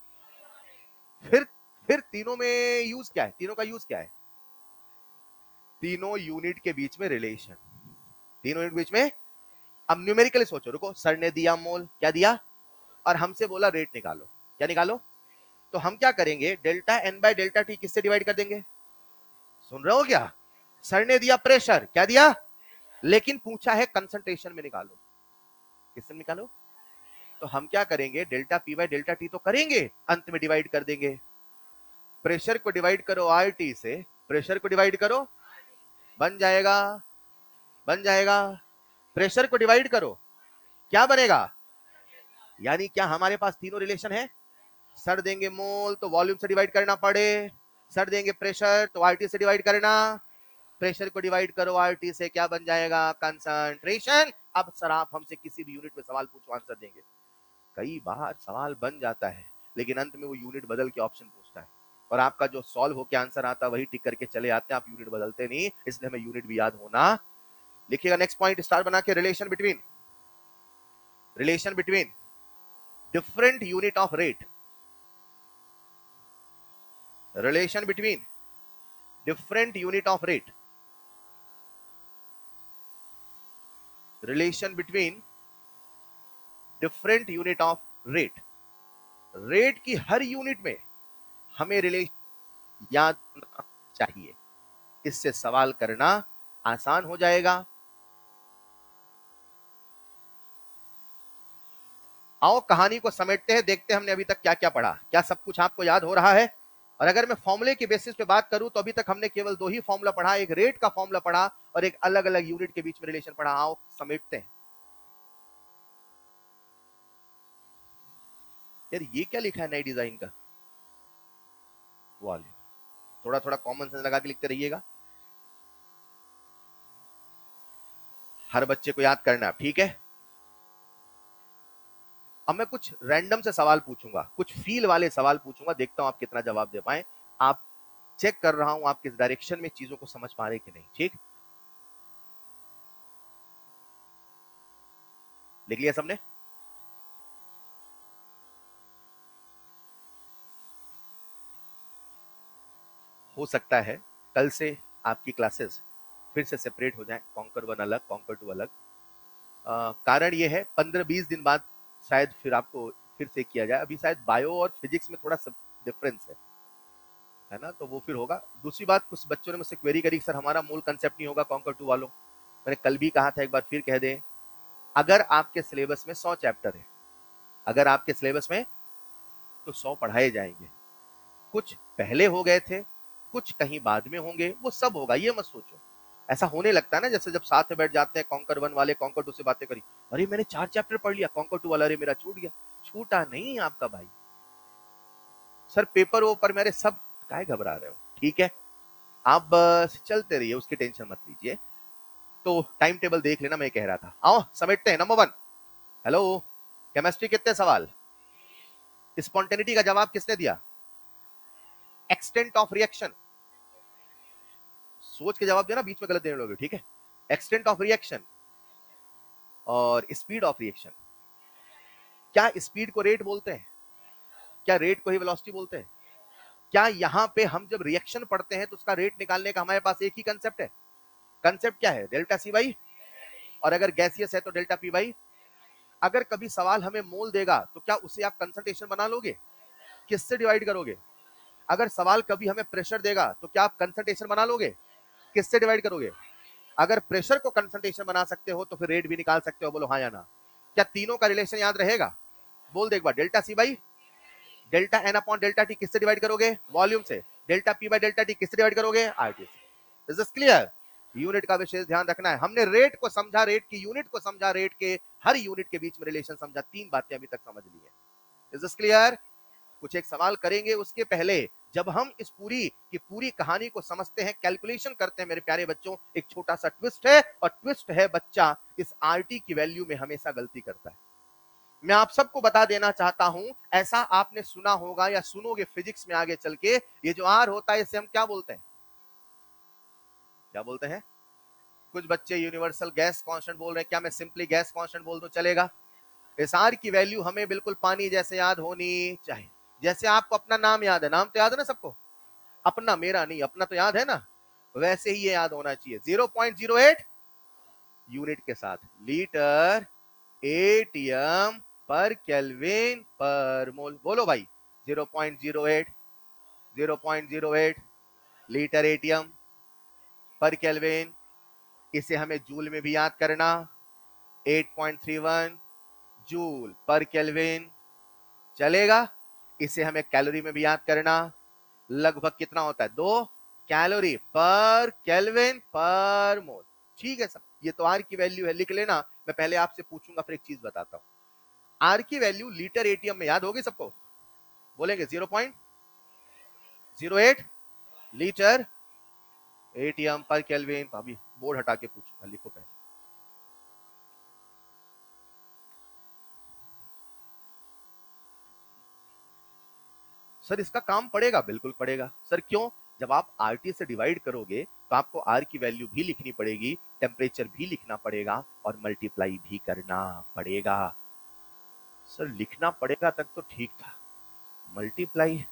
फिर फिर तीनों में यूज क्या है, तीनों का यूज क्या है? तीनों यूनिट के बीच में रिलेशन, तीनों यूनिट के बीच में। अब न्यूमेरिकली सोचो, रुको, सर ने दिया मोल, क्या दिया, और हमसे बोला रेट निकालो, क्या निकालो? तो हम क्या करेंगे, delta N by delta T किससे डिवाइड कर देंगे? सुन रहे हो क्या? सर ने दिया प्रेशर, क्या दिया, लेकिन पूछा है कंसंट्रेशन में निकालो, किससे निकालो? तो हम क्या करेंगे, delta P bye delta T तो करेंगे, अंत में डिवाइड कर देंगे। प्रेशर को डिवाइड करो आर टी से, प्रेशर को डिवाइड करो, बन जाएगा, बन जाएगा। प्रेशर को डिवाइड करो, क्या बनेगा? यानी क्या हमारे पास तीनों रिलेशन है? सर देंगे मोल तो वॉल्यूम से डिवाइड करना पड़े, सर देंगे प्रेशर तो आरटी से डिवाइड करना, प्रेशर को डिवाइड करो आरटी से, क्या बन जाएगा? कंसंट्रेशन। अब सर आप हमसे किसी भी यूनिट में सवाल पूछो, आंसर देंगे। कई बार सवाल बन जाता है लेकिन अंत में वो यूनिट बदल के ऑप्शन पूछता है और आपका जो सॉल्व होकर आंसर आता है वही टिक करके चले आते हैं, आप यूनिट बदलते नहीं, इसलिए हमें यूनिट भी याद होना। लिखिएगा नेक्स्ट पॉइंट स्टार बना के, relation between different unit of rate, relation between different unit of rate, relation between different unit of rate. Rate की हर यूनिट में हमें रिलेशन याद होना चाहिए, इससे सवाल करना आसान हो जाएगा। आओ कहानी को समेटते हैं, देखते हैं हमने अभी तक क्या क्या पढ़ा, क्या सब कुछ आपको याद हो रहा है। और अगर मैं फॉर्मूले के बेसिस पे बात करूं तो अभी तक हमने केवल दो ही फॉर्मूला पढ़ा, एक रेट का फॉर्मूला पढ़ा और एक अलग अलग यूनिट के बीच में रिलेशन पढ़ा। आओ समेटते हैं। यार ये क्या लिखा है नई डिजाइन का? वॉल्यूम। थोड़ा थोड़ा कॉमन सेंस लगा के लिखते रहिएगा, हर बच्चे को याद करना, ठीक है। अब मैं कुछ रैंडम से सवाल पूछूंगा, कुछ फील वाले सवाल पूछूंगा, देखता हूं आप कितना जवाब दे पाए। आप चेक कर रहा हूं आप किस डायरेक्शन में चीजों को समझ पा रहे कि नहीं, ठीक। लिख लिया सबने? हो सकता है कल से आपकी क्लासेस फिर से सेपरेट हो जाए, कॉन्कर 1 अलग, कॉन्कर 2 अलग। कारण ये है 15-20 दिन बाद शायद फिर आपको फिर से किया जाए। अभी शायद बायो और फिजिक्स में थोड़ा डिफरेंस है ना, तो वो फिर होगा। दूसरी बात, कुछ बच्चों ने मुझसे क्वेरी करी, सर हमारा मूल कंसेप्ट नहीं होगा कॉन्कर 2 वालों। मैंने कल भी कहा था, एक बार फिर कह दें, अगर आपके सिलेबस में 100 चैप्टर है, अगर आपके सिलेबस में, तो 100 पढ़ाए जाएंगे। कुछ पहले हो गए थे, कुछ कहीं बाद में होंगे, वो सब होगा, ये मत सोचो। ऐसा होने लगता है ना, जैसे जब साथ में बैठ जाते हैं, कॉन्कर 1 वाले कॉन्कर 2 से बातें करी, अरे मैंने 4 चैप्टर पढ़ लिया, कॉन्कर 2 वाला अरे मेरा छूट गया। छूटा नहीं आपका भाई, सर पेपर ऊपर मेरे सब, काहे घबरा रहे हो, ठीक है। आप बस चलते रहिए, उसकी टेंशन मत लीजिए। तो टाइम टेबल देख लेना, मैं कह रहा था। आओ समेटते हैं। नंबर 1, हेलो, केमिस्ट्री कितने सवाल? स्पॉन्टेनिटी का जवाब किसने दिया? एक्सटेंट ऑफ रिएक्शन, सोच के जवाब देना, बीच में गलत देने लोगे, ठीक है। एक्सटेंट ऑफ रिएक्शन और स्पीड ऑफ रिएक्शन। क्या स्पीड को रेट बोलते हैं? क्या रेट को ही वेलोसिटी बोलते हैं? क्या यहां पे हम जब रिएक्शन पढ़ते हैं तो उसका रेट निकालने का हमारे पास एक ही कंसेप्ट है? कंसेप्ट क्या है? डेल्टा सी बाई, और अगर गैसियस है तो डेल्टा पी बाई। अगर कभी सवाल हमें मोल देगा तो क्या उसे आप कंसंट्रेशन बना लोगे? किससे डिवाइड करोगे? अगर सवाल कभी हमें प्रेशर देगा तो क्या आप कंसंट्रेशन बना लोगे? किससे डिवाइड करोगे? अगर प्रेशर को कंसंट्रेशन बना सकते हो तो फिर रेट भी निकाल सकते हो, बोलो हाँ या ना। क्या तीनों का रिलेशन याद रहेगा? बोल दे एक बार, delta C by delta N upon delta T किससे डिवाइड करोगे? वॉल्यूम से। Delta P by delta T किससे डिवाइड करोगे? आरटी से। Is this clear? यूनिट का विशेष ध्यान रखना है। हमने रेट को समझा, रेट की यूनिट को समझा, रेट के हर यूनिट के बीच में रिलेशन समझा, 3 बातें अभी तक समझ ली है। Is this clear? कुछ एक सवाल करेंगे, उसके पहले जब हम इस पूरी की पूरी कहानी को समझते हैं, कैलकुलेशन करते हैं मेरे प्यारे बच्चों, एक छोटा सा ट्विस्ट है, और ट्विस्ट है बच्चा इस आरटी की वैल्यू में हमेशा गलती करता है। मैं आप सबको बता देना चाहता हूं, ऐसा आपने सुना होगा या सुनोगे फिजिक्स में आगे चल के, ये जो आर होता है इसे हम क्या बोलते हैं? क्या बोलते हैं? कुछ बच्चे यूनिवर्सल गैस कांस्टेंट बोल रहे हैं, क्या मैं सिंपली गैस कांस्टेंट बोल दूं चलेगा? इस आर की वैल्यू हमें बिल्कुल पानी जैसे याद होनी चाहिए। जैसे आपको अपना नाम याद है, नाम तो याद है ना सबको, अपना, मेरा नहीं, अपना तो याद है ना, वैसे ही ये याद होना चाहिए। 0.08 यूनिट के साथ, लीटर एटीएम पर केल्विन पर मोल। बोलो भाई, 0.08 0.08 लीटर एटीएम पर केल्विन। इसे हमें जूल में भी याद करना, 8.31 जूल पर केल्विन, चलेगा। इसे हमें कैलोरी में भी याद करना, लगभग कितना होता है? 2 कैलोरी पर केल्विन पर मोल, ठीक है सब। ये तो आर की वैल्यू है, लिख लेना। मैं पहले आपसे पूछूंगा फिर एक चीज बताता हूं। आर की वैल्यू लीटर एटीएम में याद होगी सबको? बोलेंगे 0.08 लीटर एटीएम पर केल्विन, तो अभी बोर्ड हटा के पूछूंगा, लिखो पहले। सर इसका काम पड़ेगा, बिल्कुल पड़ेगा सर। क्यों? जब आप आरटी से डिवाइड करोगे तो आपको आर की वैल्यू भी लिखनी पड़ेगी, टेम्परेचर भी लिखना पड़ेगा और मल्टीप्लाई भी करना पड़ेगा। सर लिखना पड़ेगा तक तो ठीक था, multiply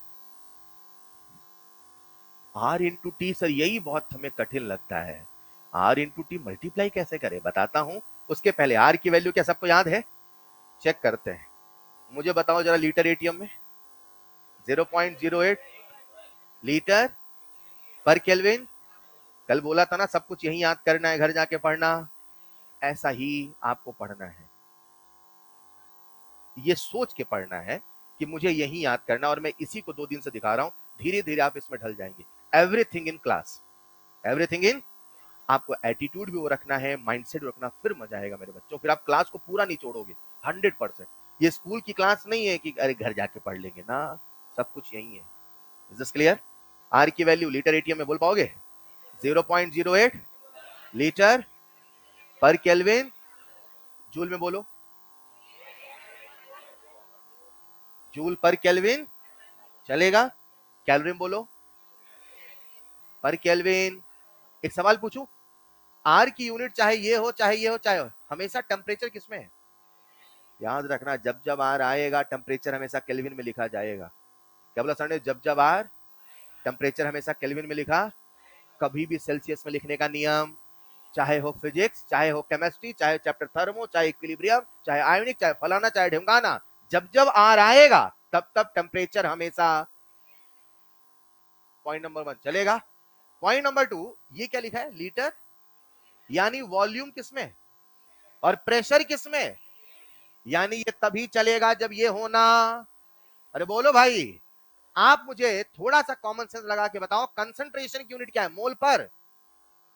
R into T, sir यही बहुत हमें कठिन लगता है। आर इंटू टी मल्टीप्लाई कैसे करें, बताता हूं। उसके पहले आर की वैल्यू क्या सबको याद है? चेक करते हैं। मुझे बताओ जरा, लीटर एटीएम में 0.08 लीटर पर केल्विन। कल बोला था ना सब कुछ यही याद करना है, घर जाके पढ़ना। ऐसा ही आपको पढ़ना है, ये सोच के पढ़ना है कि मुझे यही याद करना, और मैं इसी को 2 दिन से दिखा रहा हूं। धीरे धीरे आप इसमें ढल जाएंगे। Everything in class, everything in, आपको एटीट्यूड भी वो रखना है, माइंडसेट रखना, फिर मजा आएगा मेरे बच्चों। फिर आप क्लास को पूरा नहीं छोड़ोगे 100%। ये स्कूल की क्लास नहीं है कि अरे घर जाके पढ़ लेंगे ना, सब कुछ यही है। Is this clear? आर की वैल्यू लीटर एटीएम में बोल पाओगे? 0.08 लीटर पर केल्विन। जूल में बोलो, जूल पर केल्विन चलेगा। कैलोरी में बोलो, पर केल्विन। एक सवाल पूछूं, आर की यूनिट चाहे ये हो चाहे ये हो चाहे हो, हमेशा टेम्परेचर किसमें है? याद रखना, जब जब आर आएगा टेम्परेचर हमेशा केल्विन में लिखा जाएगा। क्या बोला सर ने? जब जब आर टेम्परेचर हमेशा केल्विन में लिखा, कभी भी सेल्सियस में लिखने का नियम, चाहे हो फिजिक्स, चाहे हो केमिस्ट्री, चाहे चैप्टर थर्मो, चाहे इक्विलिब्रियम, चाहे आयोनिक, चाहे फलाना, चाहे ढिमकाना, जब जब आर आएगा तब तब टेम्परेचर हमेशा पॉइंट नंबर 1 चलेगा। पॉइंट नंबर 2, ये क्या लिखा है? लीटर, यानी वॉल्यूम किसमें और प्रेशर किसमें, यानी ये तभी चलेगा जब ये होना। अरे बोलो भाई, आप मुझे थोड़ा सा कॉमन सेंस लगा के बताओ, कंसंट्रेशन की यूनिट क्या है? मोल पर।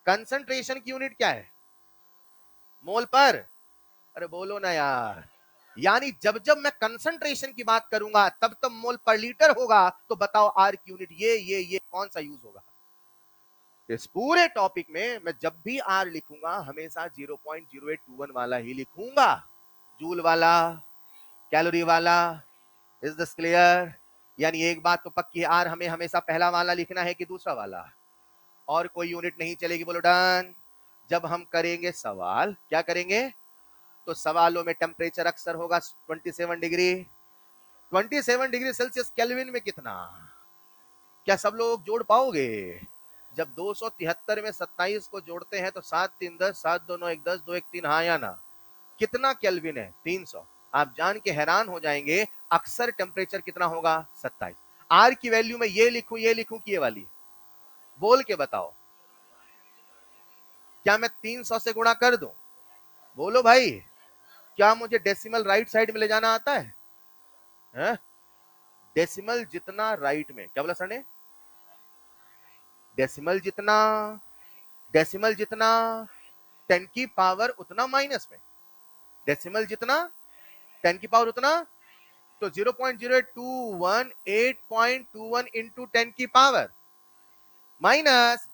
कंसंट्रेशन की यूनिट क्या है? मोल पर। अरे बोलो ना यार, यानी जब जब मैं कंसंट्रेशन की बात करूंगा तब तब मोल पर लीटर होगा। तो बताओ आर की यूनिट ये कौन सा यूज होगा? इस पूरे टॉपिक में मैं जब भी आर लिखूंगा हमेशा 0.0821 वाला ही लिखूंगा, जूल वाला, कैलोरी वाला। Is this clear? यानी एक बात तो पक्की है, आर हमें हमेशा पहला वाला लिखना है कि दूसरा वाला, और कोई यूनिट नहीं चलेगी। बोलो डन। जब हम करेंगे सवाल, क्या करेंगे? तो सवालों में टेम्परेचर अक्सर होगा 27 डिग्री। 27 डिग्री सेल्सियस केल्विन में कितना? क्या सब लोग जोड़ पाओगे? जब 273 में 27 को जोड़ते हैं तो 7 3 10, 7 2 9 1 10, 2 1 3, हाँ या ना? कितना केल्विन है? 300। आप जान के हैरान हो जाएंगे, अक्सर टेम्परेचर कितना होगा? 27। आर की वैल्यू में ये लिखूं कि ये वाली? बोल के बताओ, क्या मैं 300 से गुणा कर दूं? बोलो भाई, क्या मुझे डेसिमल राइट साइड में ले जाना आता है? डेसिमल जितना राइट में, क्या बोला सर ने? डेसिमल जितना, डेसिमल जितना 10 की पावर उतना माइनस में, डेसिमल जितना 10 की पावर उतना। तो 0.0821 8.21 इंटू 10 की पावर माइनस,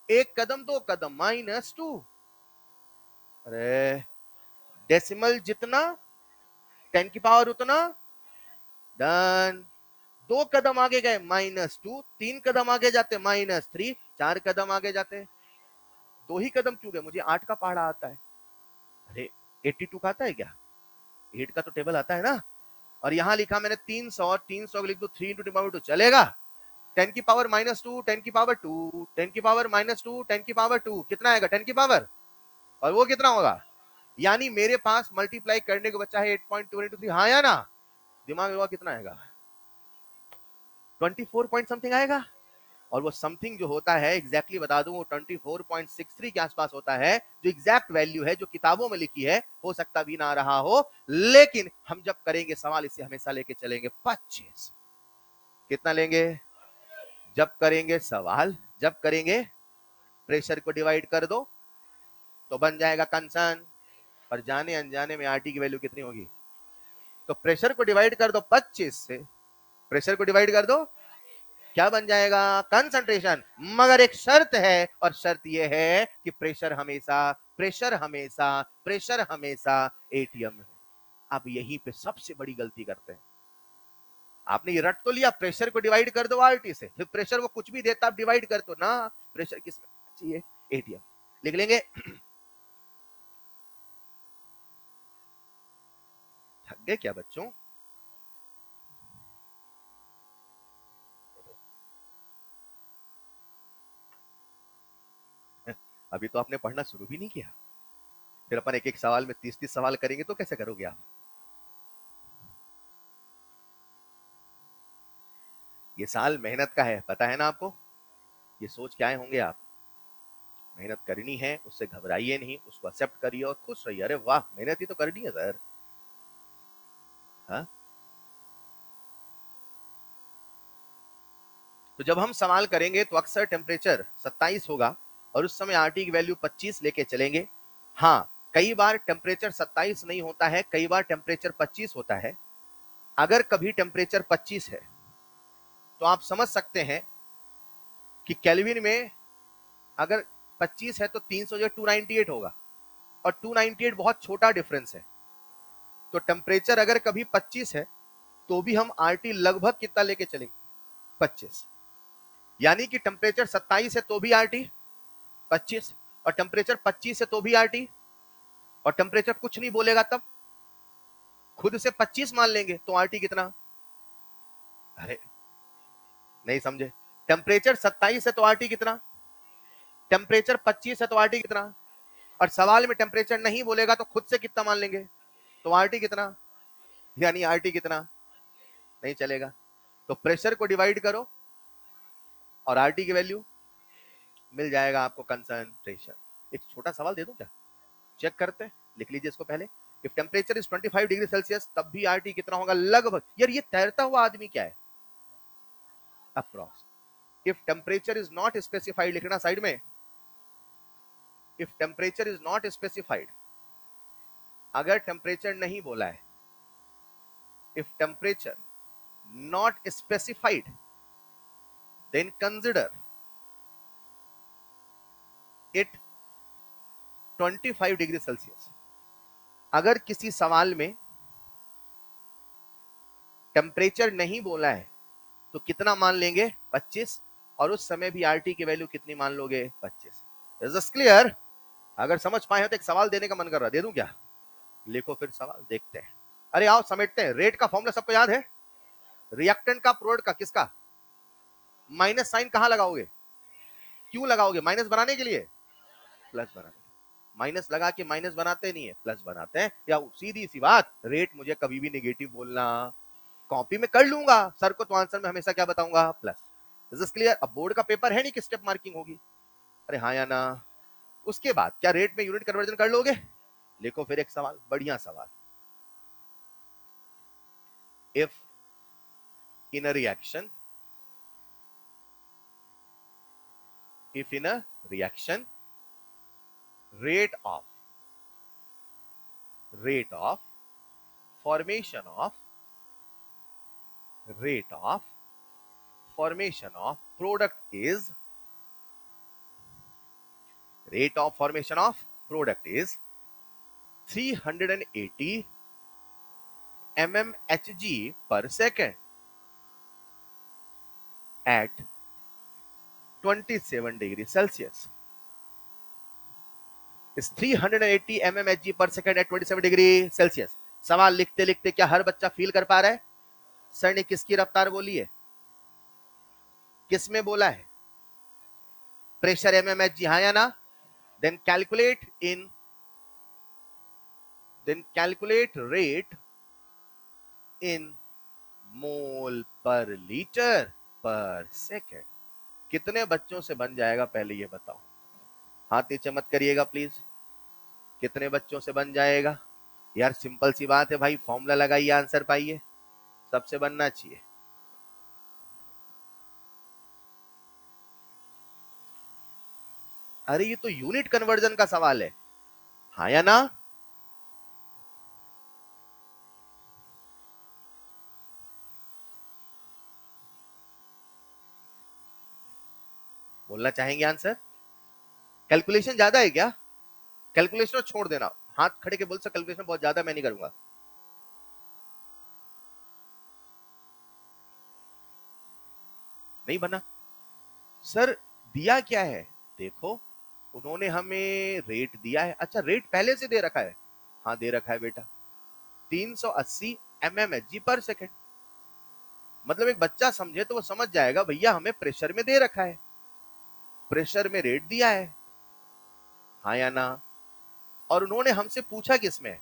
एक कदम दो कदम -2। अरे डेसिमल जितना 10 की पावर उतना, डन। 2 कदम आगे गए -2, 3 कदम आगे जाते -3, 4 कदम आगे जाते, 2 ही कदम क्यों गए? मुझे 8 का पहाड़ा आता है। अरे 82 का आता है क्या? 8 का तो टेबल आता है ना। और यहां लिखा मैंने 300, 300 लिख दो 3 इंटू 10 चलेगा। 10 की पावर -2, 10 की पावर 2, 10 की पावर -2, 10 की पावर 2, कितना आएगा 10 की पावर? और वो कितना होगा? यानी मेरे पास मल्टीप्लाई करने को बचा है 8.2 इंटू 3, हाँ या ना? दिमाग लगा कितना आएगा? 24 पॉइंट समथिंग आएगा। और वो समथिंग जो होता है एग्जैक्टली बता दूं, वो 24.63 के आसपास होता है, जो एग्जैक्ट वैल्यू है, जो किताबों में लिखी है। हो सकता भी ना रहा हो, लेकिन हम जब करेंगे सवाल इसे हमेशा लेके चलेंगे 25। कितना लेंगे? जब करेंगे सवाल, जब करेंगे प्रेशर को डिवाइड कर दो तो बन जाएगा कंसन, पर जाने अनजाने में आरटी की वैल्यू कितनी होगी? तो प्रेशर को डिवाइड कर दो 25 से, प्रेशर को डिवाइड कर दो, क्या बन जाएगा? कंसंट्रेशन। मगर एक शर्त है, और शर्त यह है कि प्रेशर हमेशा प्रेशर हमेशा प्रेशर हमेशा एटीएम में हो। आप यहीं पे सबसे बड़ी गलती करते हैं। आपने ये रट तो लिया, प्रेशर को डिवाइड कर दो आरटी से, फिर प्रेशर वो कुछ भी देता आप डिवाइड कर दो ना। प्रेशर किस में चाहिए? एटीएम। लिख लेंगे। थक गए क्या बच्चों? अभी तो आपने पढ़ना शुरू भी नहीं किया, फिर अपन एक एक सवाल में 30-30 सवाल करेंगे तो कैसे करोगे आप? ये साल मेहनत का है, पता है ना आपको? ये सोच के आए होंगे आप, मेहनत करनी है, उससे घबराइए नहीं, उसको एक्सेप्ट करिए और खुश रहिए। अरे वाह, मेहनत ही तो करनी है सर। हाँ? तो जब हम सवाल करेंगे तो अक्सर टेम्परेचर 27 होगा और उस समय आरटी की वैल्यू 25 लेके चलेंगे। हाँ, कई बार टेम्परेचर 27 नहीं होता है, कई बार टेम्परेचर 25 होता है। अगर कभी टेम्परेचर 25 है तो आप समझ सकते हैं कि केल्विन में अगर 25 है तो 300 जो 298 होगा, और 298 बहुत छोटा डिफरेंस है। तो टेम्परेचर अगर कभी 25 है तो भी हम आरटी लगभग कितना लेके चलेंगे? 25। यानी कि टेम्परेचर 27 है तो भी आरटी 25, और टेम्परेचर 25 है तो भी आरटी, और टेम्परेचर कुछ नहीं बोलेगा तब खुद से 25 मान लेंगे तो आरटी कितना? अरे नहीं समझे। टेम्परेचर 27 है तो आरटी कितना? टेम्परेचर 25 है तो आरटी कितना? और सवाल में टेम्परेचर नहीं बोलेगा तो खुद से कितना मान लेंगे, तो आरटी कितना? यानी आरटी कितना? नहीं चलेगा। तो प्रेशर को डिवाइड करो और आरटी की वैल्यू मिल जाएगा आपको, कंसंट्रेशन। एक छोटा सवाल दे दूं क्या? चेक करते हैं, लिख लीजिए इसको पहले। If temperature is 25 degree Celsius तब भी आरटी कितना होगा लगभग? यार ये तैरता हुआ आदमी क्या है? Approx. If temperature is not specified, लिखना साइड में। If temperature is not specified, अगर टेम्परेचर नहीं बोला है, if temperature not specified, then consider it 25 degree Celsius. अगर किसी सवाल में टेम्परेचर नहीं बोला है तो कितना मान लेंगे? 25, और उस समय भी आरटी की वैल्यू कितनी मान लोगे? 25। Is this clear? अगर समझ पाए हो तो एक सवाल देने का मन कर रहा है, दे दूं क्या? लिखो फिर सवाल, देखते हैं। अरे आओ समेटते हैं। रेट का फॉर्मूला सबको याद है? रिएक्टेंट का, प्रोडक्ट का, किसका? माइनस साइन कहां लगाओगे? क्यों लगाओगे? माइनस बनाने के लिए? प्लस बनाने के लिए। माइनस लगा के माइनस बनाते नहीं है, प्लस बनाते हैं। या सीधी सी बात, रेट मुझे कभी भी नेगेटिव बोलना, कॉपी में कर लूंगा सर को, तो आंसर में हमेशा क्या बताऊंगा? प्लस। Is this clear? अब बोर्ड का पेपर है नहीं कि स्टेप मार्किंग होगी। अरे हाँ या ना? उसके बाद क्या रेट में यूनिट कन्वर्जन कर लोगे? लिखो फिर एक सवाल, बढ़िया सवाल। If in a reaction, if in a reaction rate of formation of rate of formation of product is rate of formation of product is 380 mmHg per second at 27 degree Celsius. Is 380 mmHg per second at 27 degree Celsius. सवाल लिखते लिखते क्या हर बच्चा feel कर पा रहा है sir ने किसकी रफ्तार बोली है? किस में बोला है? प्रेशर mmHg, हाँ या ना? then calculate rate in mole per liter per second. कितने बच्चों से बन जाएगा पहले ये बताओ? हाथ नीचे मत करिएगा प्लीज। कितने बच्चों से बन जाएगा? यार सिंपल सी बात है भाई, फॉर्मूला लगाइए, आंसर पाइए, सबसे बनना चाहिए। अरे ये तो यूनिट कन्वर्जन का सवाल है, हाँ या ना? बोलना चाहेंगे आंसर? कैलकुलेशन ज्यादा है क्या? कैलकुलेशन छोड़ देना, हाथ खड़े के बोल से कैलकुलेशन बहुत ज्यादा मैं नहीं करूंगा। नहीं बना सर, दिया क्या है देखो, उन्होंने हमें रेट दिया है। अच्छा रेट पहले से दे रखा है? हाँ दे रखा है बेटा, 380 mmHg पर सेकेंड। मतलब एक बच्चा समझे तो वो समझ जाएगा भैया हमें प्रेशर में दे रखा है, प्रेशर में रेट दिया है, हाँ या ना। और उन्होंने हमसे पूछा किसमें?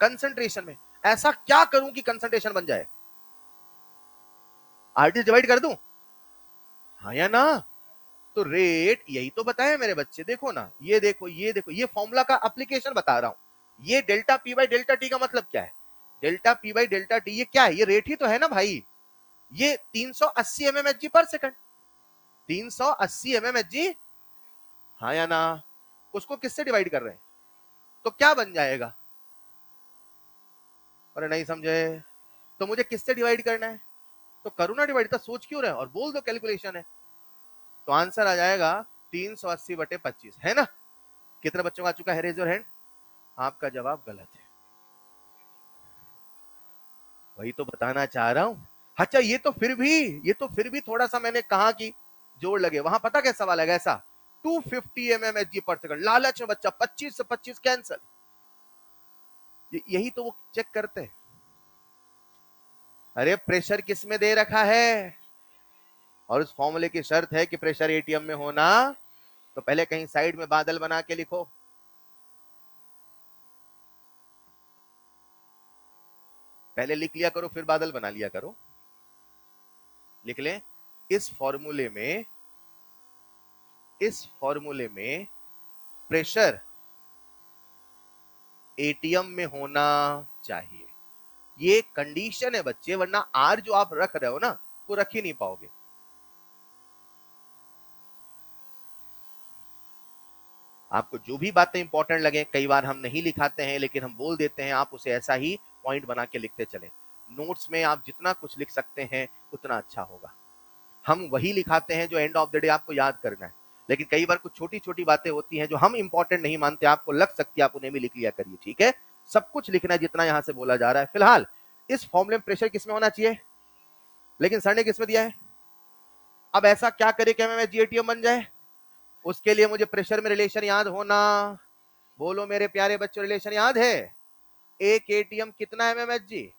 कंसंट्रेशन में। ऐसा क्या करूं कि कंसंट्रेशन बन जाए? आरटी डिवाइड कर दूं, हाँ या ना। तो रेट यही तो बताया मेरे बच्चे, देखो ना, ये देखो ये देखो, ये फॉर्मूला का एप्लीकेशन बता रहा हूं। ये delta P by delta T का मतलब क्या है? Delta P by delta T ये क्या है? ये रेट ही तो है ना भाई। ये 380 mmHg पर सेकंड, 380 mmHg, हाँ या ना। उसको किससे डिवाइड कर रहे हैं तो क्या बन जाएगा? अरे नहीं समझे तो मुझे किससे डिवाइड करना है? तो करो ना डिवाइड, तो सोच क्यों रहे और बोल दो कैलकुलेशन है। तो आंसर आ जाएगा 380/25, है ना। कितने बच्चों का आ चुका है रेज योर हैंड? आपका जवाब गलत है, वही तो बताना चाह रहा हूं। अच्छा ये तो फिर भी थोड़ा सा मैंने कहा कि जोड़ लगे, वहां पता कैसा सवाल है ऐसा, 250 mmHg पर सेकंड, लालच में बच्चा 25 से 25 कैंसल, यही तो वो चेक करते हैं। अरे प्रेशर किस में दे रखा है, और उस फॉर्मूले की शर्त है कि प्रेशर एटीएम में होना। तो पहले कहीं साइड में बादल बना के लिखो, पहले लिख लिया करो फिर बादल बना लिया करो। लिख लें, इस फॉर्मूले में, इस फॉर्मूले में प्रेशर एटीएम में होना चाहिए, ये कंडीशन है बच्चे, वरना आर जो आप रख रहे हो ना वो रख ही नहीं पाओगे। आपको जो भी बातें इंपॉर्टेंट लगे, कई बार हम नहीं लिखाते हैं लेकिन हम बोल देते हैं, आप उसे ऐसा ही पॉइंट बना के लिखते चले। नोट्स में आप जितना कुछ लिख सकते हैं उतना अच्छा होगा। हम वही लिखाते हैं जो एंड ऑफ द डे आपको याद करना है, लेकिन कई बार कुछ छोटी छोटी बातें होती हैं जो हम इंपॉर्टेंट नहीं मानते, आपको लग सकती है, आप उन्हें भी लिख लिया करिए, ठीक है। सब कुछ लिखना है जितना यहां से बोला जा रहा है। फिलहाल इस फॉर्मूले में प्रेशर किसमें होना चाहिए, लेकिन सर ने किसमें दिया है। अब ऐसा क्या करे कि मैं जीएटीएम बन जाए, उसके लिए मुझे प्रेशर में रिलेशन याद होना। बोलो मेरे प्यारे बच्चों, रिलेशन याद है? एक एटीएम कितना एमएमएचजी?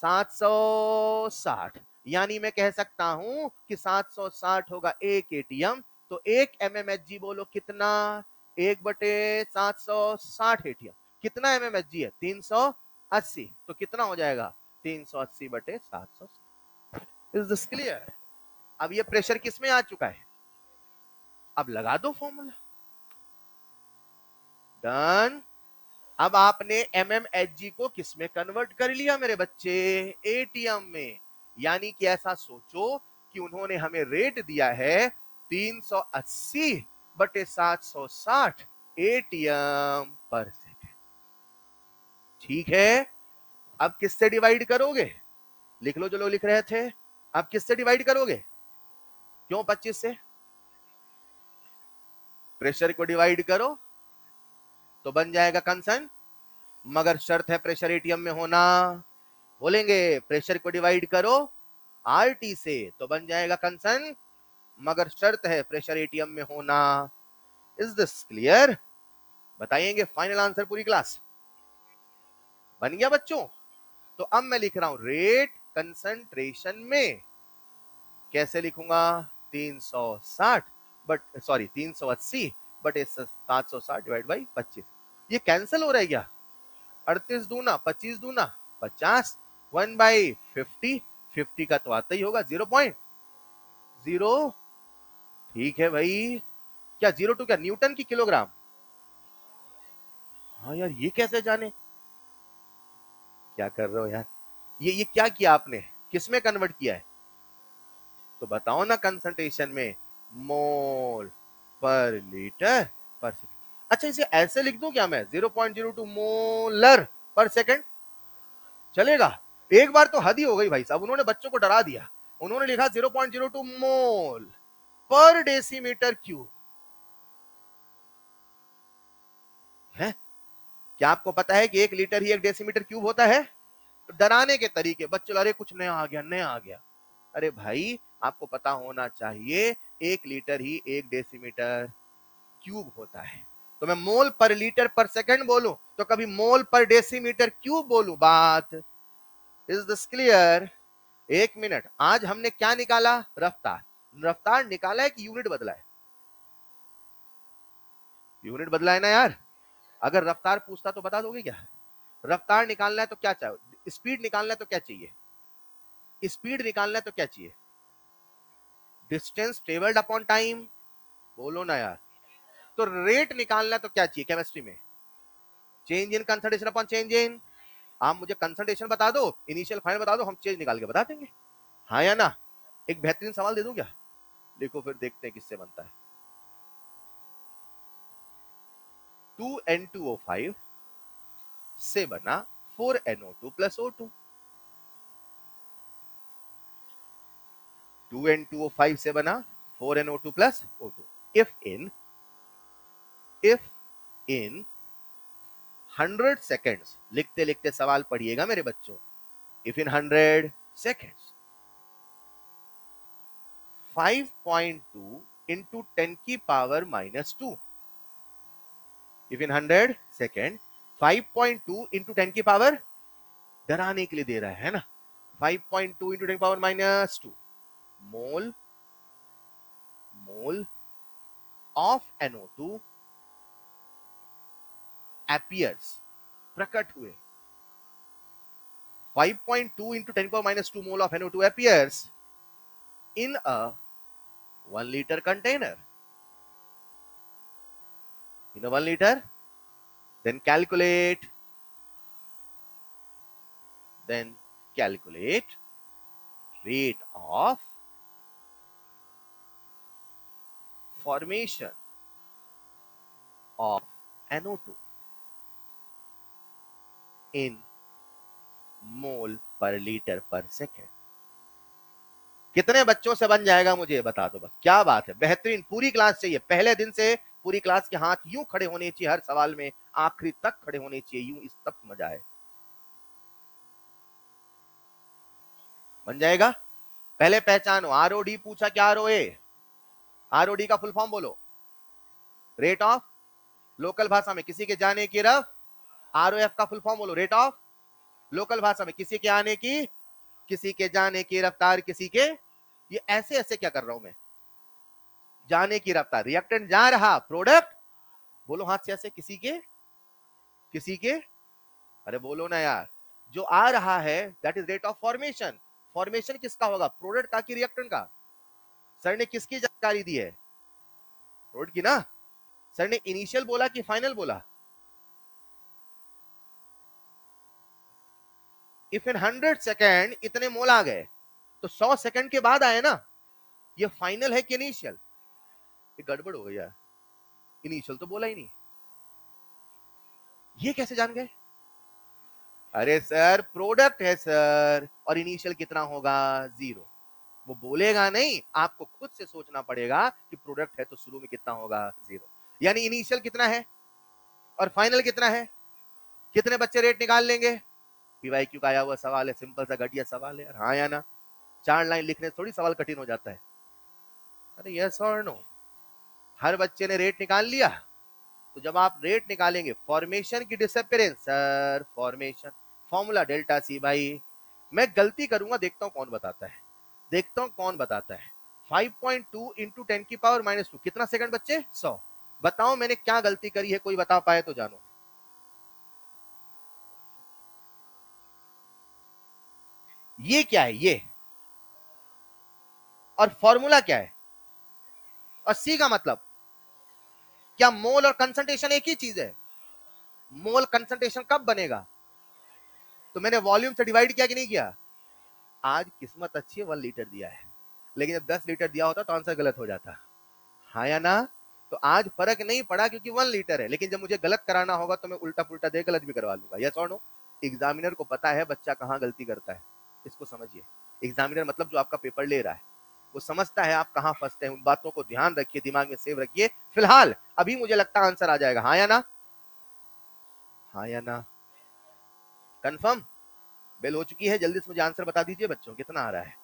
760। यानी मैं कह सकता हूं कि 760 होगा एक एटीएम, तो एक एमएमएचजी बोलो कितना? 1/760 एटीएम कितना एमएमएचजी है? 380। तो कितना हो जाएगा? 380/700। Is this clear? अब ये प्रेशर किसमें आ चुका है, अब लगा दो फॉर्मूला, डन। अब आपने एमएमएचजी को किस में कन्वर्ट कर लिया मेरे बच्चे? एटीएम में। यानी कि ऐसा सोचो कि उन्होंने हमें रेट दिया है 380/760 एटीएम पर सेकेंड, ठीक है। अब किससे डिवाइड करोगे? लिख लो जो लोग लिख रहे थे, अब किससे डिवाइड करोगे? क्यों 25 से? प्रेशर को डिवाइड करो तो बन जाएगा कंसन, मगर शर्त है प्रेशर एटीएम में होना। बोलेंगे प्रेशर को डिवाइड करो आरटी से तो बन जाएगा कंसन, मगर शर्त है प्रेशर एटीएम में होना। Is this clear? बताइएंगे फाइनल आंसर पूरी क्लास। बन गया बच्चों? तो अब मैं लिख रहा हूं रेट कंसंट्रेशन में, कैसे लिखूंगा? 360 but sorry 380 but 760 divide by 25। ये कैंसिल हो रहा है क्या? 38 दूना 25 दूना 50, 1/50, 50 का तो आता ही होगा 0.0। ठीक है भाई, क्या 02 क्या न्यूटन की किलोग्राम? हाँ यार ये कैसे जाने, क्या कर रहे हो यार, ये क्या किया आपने, किसमें कन्वर्ट किया है? तो बताओ ना, कंसंट्रेशन में, मोल पर लीटर पर सेकंड। अच्छा इसे ऐसे लिख दूं क्या मैं, 0.02 मोलर पर सेकंड, चलेगा? एक बार तो हद ही हो गई भाई साहब, उन्होंने बच्चों को डरा दिया, उन्होंने लिखा 0.02 मोल, पर डेसीमीटर क्यूब है। क्या आपको पता है कि 1 लीटर ही 1 डेसीमीटर क्यूब होता है? तो डराने के तरीके, बच्चों अरे कुछ नया आ गया, नया आ गया। अरे भाई आपको पता होना चाहिए 1 लीटर ही 1 डेसीमीटर क्यूब होता है। तो मैं मोल पर लीटर पर सेकंड बोलूं तो कभी मोल पर डेसीमीटर क्यूब बोलूं। बात इज दिस क्लियर? 1 मिनट, आज हमने क्या निकाला? रफ्तार। रफ्तार निकाला है कि यूनिट बदला है? यूनिट बदला है ना यार। अगर रफ्तार पूछता तो बता दोगे क्या? रफ्तार निकालना है तो क्या चाहिए? स्पीड निकालना है तो क्या चाहिए? स्पीड निकालना है तो क्या चाहिए? Distance travelled upon time. बोलो ना यार। तो रेट निकालना है तो क्या चाहिए केमिस्ट्री में? Change in concentration upon change in. आप मुझे कंसंट्रेशन बता दो, इनिशियल फाइनल बता दो, हम चेंज निकाल के बता देंगे। हाँ या ना? एक बेहतरीन सवाल दे दूं क्या? देखो फिर देखते हैं किससे बनता है। 2N2O5 से बना 4NO2 प्लस O2। 2N2O5 से बना 4NO2 plus O2। If in 100 seconds, लिखते लिखते सवाल पढ़िएगा मेरे बच्चों। इफ इन 100 सेकेंड्स 5.2 into 10 की power -2। If in 100 second 5.2 into 10 की पावर, डराने के लिए दे रहा है ना, 5.2 into 10 की power -2 mole of NO2 appears, प्रकट हुए। 5.2 into 10 power -2 mole of NO2 appears in a 1 liter container. In a 1 liter, then calculate rate of formation of NO2 in मोल पर लीटर पर सेकेंड। कितने बच्चों से बन जाएगा मुझे बता दो बस। क्या बात है, बेहतरीन। पूरी क्लास चाहिए, पहले दिन से पूरी क्लास के हाथ यूं खड़े होने चाहिए हर सवाल में, आखिरी तक खड़े होने चाहिए यूं, इस तक मजा आए। बन जाएगा? पहले पहचानो। आरओडी पूछा क्या? आरओए। आरओडी का फुल फॉर्म बोलो। रेट ऑफ, लोकल भाषा में किसी के जाने की रफ। आरओएफ का फुल फॉर्म बोलो। रेट ऑफ, लोकल भाषा में किसी के आने की, किसी के जाने की रफ्तार, किसी के, ये ऐसे ऐसे क्या कर रहा हूं मैं? जाने की रफ्तार, रिएक्टेंट जा रहा, प्रोडक्ट बोलो हाथ से ऐसे, किसी के, अरे बोलो ना यार। जो आ रहा है that is rate of formation. Formation किसका होगा? प्रोडक्ट का कि रिएक्टेंट का? सर ने किसकी जानकारी दी है? प्रोडक्ट की ना। सर ने इनिशियल बोला कि फाइनल बोला? इफ इन 100 सेकेंड इतने मोल आ गए तो 100 सेकेंड के बाद आए ना, ये फाइनल है कि इनिशियल? ये गड़बड़ हो गई यार, इनिशियल तो बोला ही नहीं। ये कैसे जान गए? अरे सर प्रोडक्ट है सर, और इनिशियल कितना होगा? 0। वो बोलेगा नहीं, आपको खुद से सोचना पड़ेगा कि प्रोडक्ट है तो शुरू में कितना होगा? 0। यानी इनिशियल कितना है और फाइनल कितना है? कितने बच्चे रेट निकाल लेंगे? पीवाईक्यू का आया हुआ सवाल है, सिंपल सा घटिया सवाल है, हाँ या ना। 4 लाइन लिखने से थोड़ी सवाल कठिन हो जाता है। अरे यस और नो। हर बच्चे ने रेट निकाल लिया। तो जब आप रेट निकालेंगे, फॉर्मेशन की disappearance, sir formation formula delta C. भाई मैं गलती करूंगा, देखता हूं कौन बताता है, देखता हूं कौन बताता है। 5.2 इंटू 10 की पावर -2 कितना सेकंड बच्चे? 100। बताओ मैंने क्या गलती करी है, कोई बता पाए तो जानो। ये क्या है ये? और फॉर्मूला क्या है? और सी का मतलब क्या? मोल और कंसंट्रेशन एक ही चीज है? मोल कंसंट्रेशन कब बनेगा? तो मैंने वॉल्यूम से डिवाइड किया कि नहीं किया? आज किस्मत अच्छी है 1 लीटर दिया है, लेकिन जब 10 लीटर दिया होता तो आंसर गलत हो जाता, हाँ या ना। तो आज फर्क नहीं पड़ा क्योंकि 1 लीटर है, लेकिन जब मुझे गलत कराना होगा तो मैं उल्टा पुल्टा दे गलत भी करवा लूंगा। यस और नो? एग्जामिनर को पता है बच्चा कहां गलती करता है, इसको समझिए। एग्जामिनर मतलब जो आपका पेपर ले रहा है, वो समझता है आप कहां फंसते हैं। उन बातों को ध्यान रखिए, दिमाग में सेव रखिए। फिलहाल अभी मुझे लगता है आंसर आ जाएगा, हाँ या ना? हाँ या ना? कंफर्म? बेल हो चुकी है, जल्दी से मुझे आंसर बता दीजिए बच्चों, कितना आ रहा है?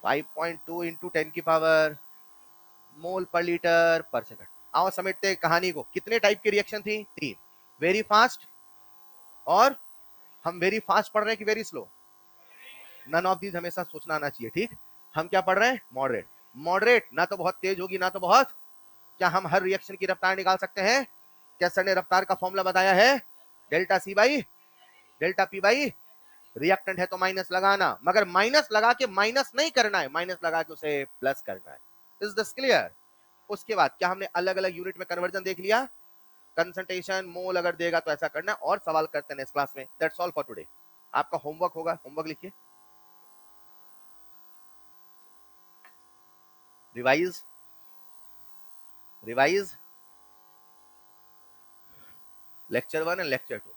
5.2 इंटू 10 की पावर मोल पर लीटर पर सेकंड। आओ समेटते कहानी को। कितने टाइप की रिएक्शन थी? 3। वेरी फास्ट, और हम वेरी फास्ट पढ़ रहे हैं कि very slow? None of these हमेशा सोचना आना चाहिए, ठीक। हम क्या पढ़ रहे हैं? मॉडरेट। मॉडरेट ना तो बहुत तेज होगी ना तो बहुत। क्या हम हर रिएक्शन की रफ्तार निकाल सकते हैं? क्या सर ने रफ्तार का फॉर्मूला बताया है? Delta C by delta P by, reactant है तो माइनस लगाना, मगर माइनस लगा के माइनस नहीं करना है, माइनस लगा के उसे प्लस करना है। Is this clear? उसके बाद क्या हमने अलग अलग यूनिट में कन्वर्जन देख लिया? कंसंट्रेशन मोल अगर देगा तो ऐसा करना है, और सवाल करते हैं इस क्लास में। That's all for today. आपका होमवर्क होगा, होमवर्क लिखिए। Revise revise lecture 1 and lecture 2।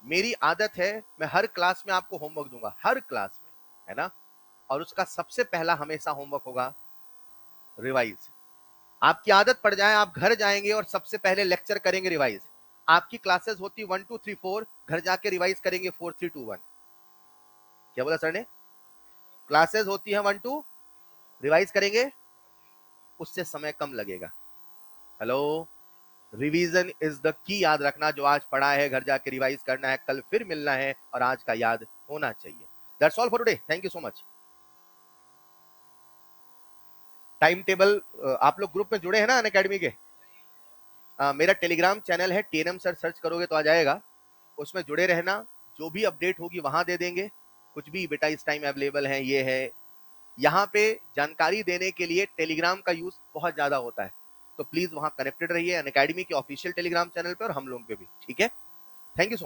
मेरी आदत है मैं हर क्लास में आपको होमवर्क दूंगा, हर क्लास में, है ना? और उसका सबसे पहला हमेशा होमवर्क होगा रिवाइज। आपकी आदत पड़ जाए, आप घर जाएंगे और सबसे पहले लेक्चर करेंगे रिवाइज। आपकी क्लासेस होती 1 2 3 4, घर जाके रिवाइज करेंगे 4 3 2 1। क्या बोला सर ने? क्लासेस होती है 1 2, रिवाइज करेंगे, उससे समय कम लगेगा। Hello, revision is the key. याद रखना, जो आज पढ़ा है घर जाके रिवाइज करना है, कल फिर मिलना है और आज का याद होना चाहिए। That's all for today, thank you so much. Time table आप लोग ग्रुप में जुड़े हैं ना अनअकैडमी के? मेरा टेलीग्राम चैनल है टीएनएम सर, सर्च करोगे तो आ जाएगा, उसमें जुड़े रहना। जो भी अपडेट होगी वहां दे देंगे। कुछ भी बेटा इस टाइम अवेलेबल है, ये है, यहाँ पे जानकारी देने के लिए टेलीग्राम का यूज बहुत ज्यादा होता है, तो प्लीज वहां कनेक्टेड रहिए अनअकैडमी के ऑफिशियल टेलीग्राम चैनल पे और हम लोग पे भी, ठीक है? Thank you so much.